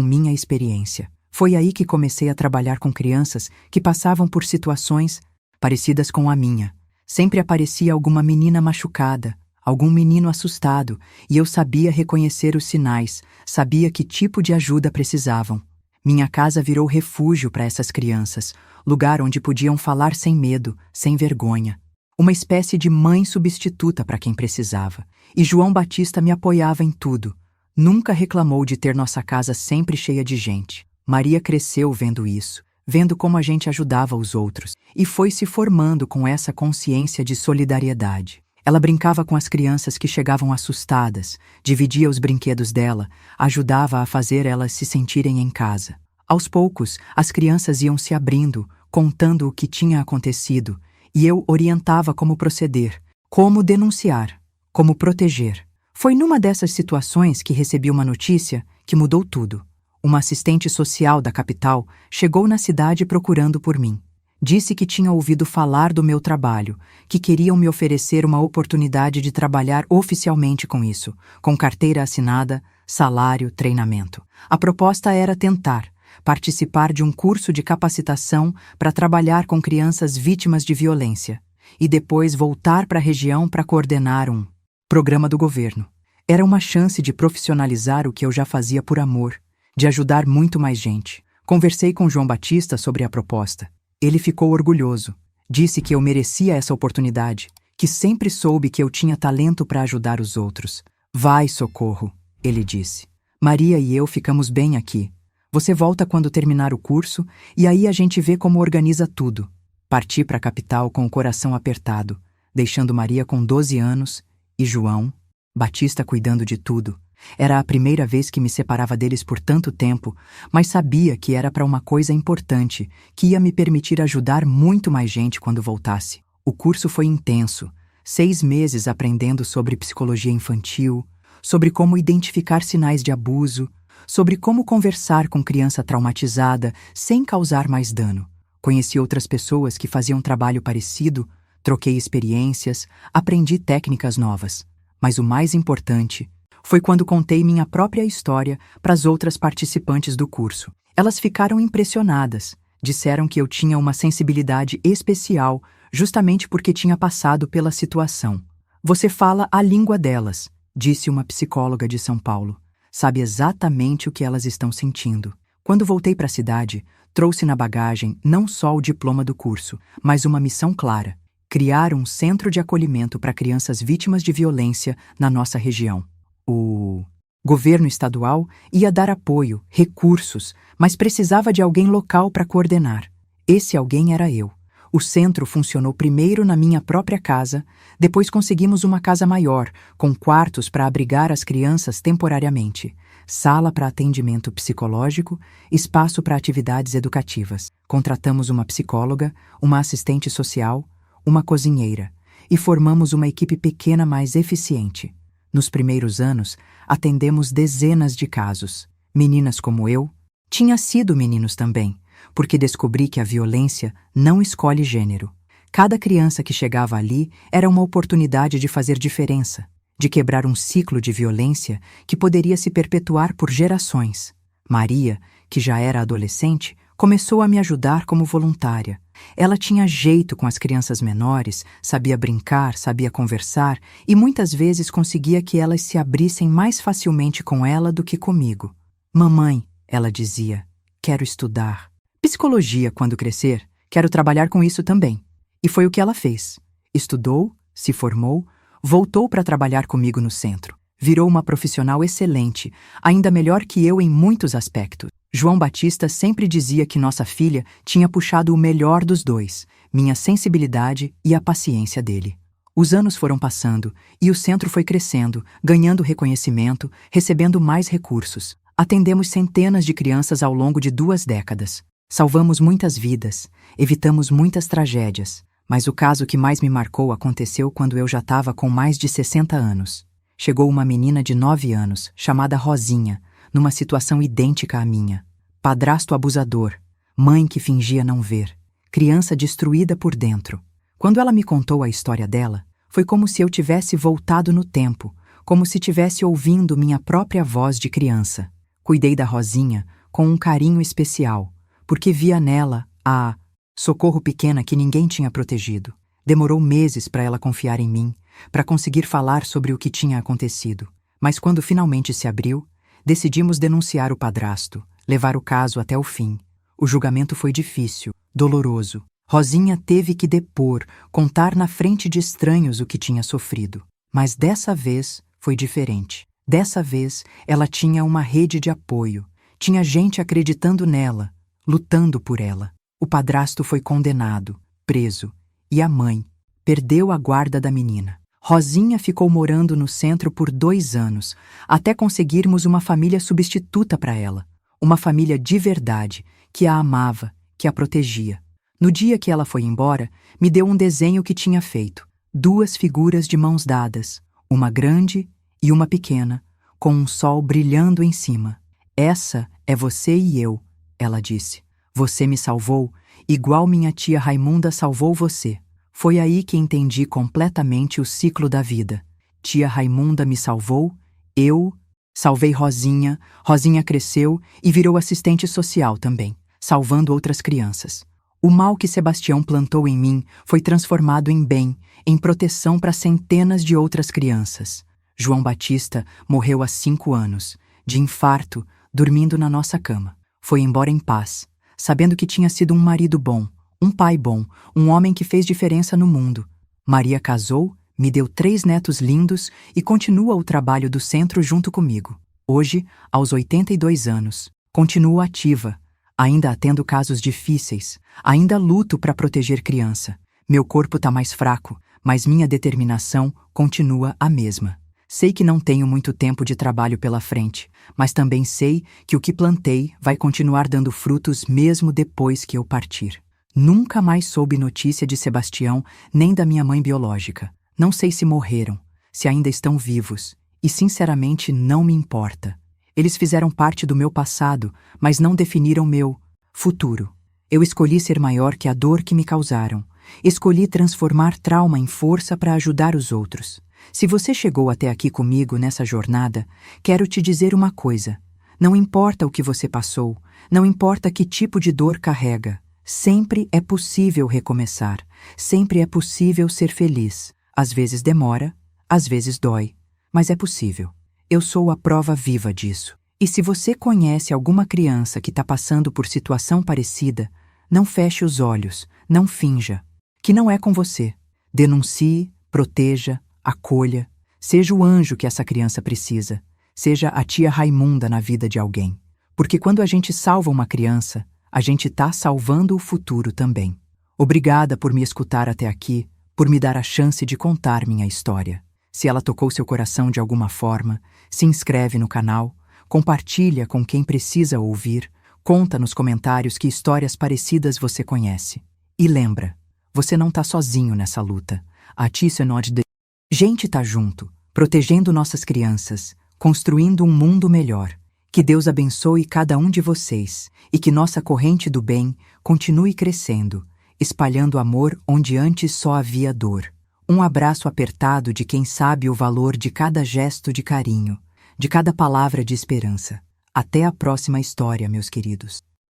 minha experiência. Foi aí que comecei a trabalhar com crianças que passavam por situações parecidas com a minha. Sempre aparecia alguma menina machucada, algum menino assustado, e eu sabia reconhecer os sinais, sabia que tipo de ajuda precisavam. Minha casa virou refúgio para essas crianças, lugar onde podiam falar sem medo, sem vergonha. Uma espécie de mãe substituta para quem precisava. E João Batista me apoiava em tudo. Nunca reclamou de ter nossa casa sempre cheia de gente. Maria cresceu vendo isso, vendo como a gente ajudava os outros, e foi se formando com essa consciência de solidariedade. Ela brincava com as crianças que chegavam assustadas, dividia os brinquedos dela, ajudava a fazer elas se sentirem em casa. Aos poucos, as crianças iam se abrindo, contando o que tinha acontecido, e eu orientava como proceder, como denunciar, como proteger. Foi numa dessas situações que recebi uma notícia que mudou tudo. Uma assistente social da capital chegou na cidade procurando por mim. Disse que tinha ouvido falar do meu trabalho, que queriam me oferecer uma oportunidade de trabalhar oficialmente com isso, com carteira assinada, salário, treinamento. A proposta era tentar participar de um curso de capacitação para trabalhar com crianças vítimas de violência e depois voltar para a região para coordenar um programa do governo. Era uma chance de profissionalizar o que eu já fazia por amor, de ajudar muito mais gente. Conversei com João Batista sobre a proposta. Ele ficou orgulhoso. Disse que eu merecia essa oportunidade, que sempre soube que eu tinha talento para ajudar os outros. Vai, Socorro, ele disse. Maria e eu ficamos bem aqui. Você volta quando terminar o curso e aí a gente vê como organiza tudo. Parti para a capital com o coração apertado, deixando Maria com 12 anos e João Batista cuidando de tudo. Era a primeira vez que me separava deles por tanto tempo, mas sabia que era para uma coisa importante, que ia me permitir ajudar muito mais gente quando voltasse. O curso foi intenso, 6 meses aprendendo sobre psicologia infantil, sobre como identificar sinais de abuso, sobre como conversar com criança traumatizada sem causar mais dano. Conheci outras pessoas que faziam trabalho parecido, troquei experiências, aprendi técnicas novas. Mas o mais importante foi quando contei minha própria história para as outras participantes do curso. Elas ficaram impressionadas, disseram que eu tinha uma sensibilidade especial justamente porque tinha passado pela situação. Você fala a língua delas, disse uma psicóloga de São Paulo. Sabe exatamente o que elas estão sentindo. Quando voltei para a cidade, trouxe na bagagem não só o diploma do curso, mas uma missão clara: criar um centro de acolhimento para crianças vítimas de violência na nossa região. O governo estadual ia dar apoio, recursos, mas precisava de alguém local para coordenar. Esse alguém era eu. O centro funcionou primeiro na minha própria casa, depois conseguimos uma casa maior, com quartos para abrigar as crianças temporariamente, sala para atendimento psicológico, espaço para atividades educativas. Contratamos uma psicóloga, uma assistente social, uma cozinheira. e formamos uma equipe pequena mais eficiente. Nos primeiros anos, atendemos dezenas de casos. Meninas como eu, tinha sido meninos também, porque descobri que a violência não escolhe gênero. Cada criança que chegava ali era uma oportunidade de fazer diferença, de quebrar um ciclo de violência que poderia se perpetuar por gerações. Maria, que já era adolescente, começou a me ajudar como voluntária. Ela tinha jeito com as crianças menores, sabia brincar, sabia conversar e muitas vezes conseguia que elas se abrissem mais facilmente com ela do que comigo. Mamãe, ela dizia, quero estudar psicologia quando crescer, quero trabalhar com isso também. E foi o que ela fez. Estudou, se formou, voltou para trabalhar comigo no centro. Virou uma profissional excelente, ainda melhor que eu em muitos aspectos. João Batista sempre dizia que nossa filha tinha puxado o melhor dos dois, minha sensibilidade e a paciência dele. Os anos foram passando e o centro foi crescendo, ganhando reconhecimento, recebendo mais recursos. Atendemos centenas de crianças ao longo de 2 décadas. Salvamos muitas vidas, evitamos muitas tragédias, mas o caso que mais me marcou aconteceu quando eu já estava com mais de 60 anos. Chegou uma menina de 9 anos, chamada Rosinha, numa situação idêntica à minha. Padrasto abusador, mãe que fingia não ver, criança destruída por dentro. Quando ela me contou a história dela, foi como se eu tivesse voltado no tempo, como se tivesse ouvindo minha própria voz de criança. Cuidei da Rosinha com um carinho especial, porque via nela a socorro pequena que ninguém tinha protegido. Demorou meses para ela confiar em mim, para conseguir falar sobre o que tinha acontecido. Mas quando finalmente se abriu, decidimos denunciar o padrasto, levar o caso até o fim. O julgamento foi difícil, doloroso. Rosinha teve que depor, contar na frente de estranhos o que tinha sofrido. Mas dessa vez foi diferente. Dessa vez ela tinha uma rede de apoio. Tinha gente acreditando nela, lutando por ela. O padrasto foi condenado, preso, e a mãe perdeu a guarda da menina. Rosinha ficou morando no centro por 2 anos, até conseguirmos uma família substituta para ela. Uma família de verdade, que a amava, que a protegia. No dia que ela foi embora, me deu um desenho que tinha feito. 2 figuras de mãos dadas, uma grande e uma pequena, com um sol brilhando em cima. Essa é você e eu, ela disse. Você me salvou, igual minha tia Raimunda salvou você. Foi aí que entendi completamente o ciclo da vida. Tia Raimunda me salvou, eu salvei Rosinha, Rosinha cresceu e virou assistente social também, salvando outras crianças. O mal que Sebastião plantou em mim foi transformado em bem, em proteção para centenas de outras crianças. João Batista morreu há 5 anos, de infarto, dormindo na nossa cama. Foi embora em paz, sabendo que tinha sido um marido bom, um pai bom, um homem que fez diferença no mundo. Maria casou, me deu 3 netos lindos e continua o trabalho do centro junto comigo. Hoje, aos 82 anos, continuo ativa, ainda atendo casos difíceis, ainda luto para proteger criança. Meu corpo está mais fraco, mas minha determinação continua a mesma. Sei que não tenho muito tempo de trabalho pela frente, mas também sei que o que plantei vai continuar dando frutos mesmo depois que eu partir. Nunca mais soube notícia de Sebastião nem da minha mãe biológica. Não sei se morreram, se ainda estão vivos, e sinceramente não me importa. Eles fizeram parte do meu passado, mas não definiram meu futuro. Eu escolhi ser maior que a dor que me causaram. Escolhi transformar trauma em força para ajudar os outros. Se você chegou até aqui comigo nessa jornada, quero te dizer uma coisa. Não importa o que você passou, não importa que tipo de dor carrega, sempre é possível recomeçar, sempre é possível ser feliz. Às vezes demora, às vezes dói, mas é possível. Eu sou a prova viva disso. E se você conhece alguma criança que está passando por situação parecida, não feche os olhos, não finja, que não é com você. Denuncie, proteja, acolha, seja o anjo que essa criança precisa, seja a tia Raimunda na vida de alguém. Porque quando a gente salva uma criança, a gente está salvando o futuro também. Obrigada por me escutar até aqui, por me dar a chance de contar minha história. Se ela tocou seu coração de alguma forma, se inscreve no canal, compartilha com quem precisa ouvir, conta nos comentários que histórias parecidas você conhece. E lembra, Você não tá sozinho nessa luta. A Tícia Nord de... Gente tá junto, protegendo nossas crianças, construindo um mundo melhor. Que Deus abençoe cada um de vocês e que nossa corrente do bem continue crescendo, espalhando amor onde antes só havia dor. Um abraço apertado de quem sabe o valor de cada gesto de carinho, de cada palavra de esperança. Até a próxima história, meus queridos.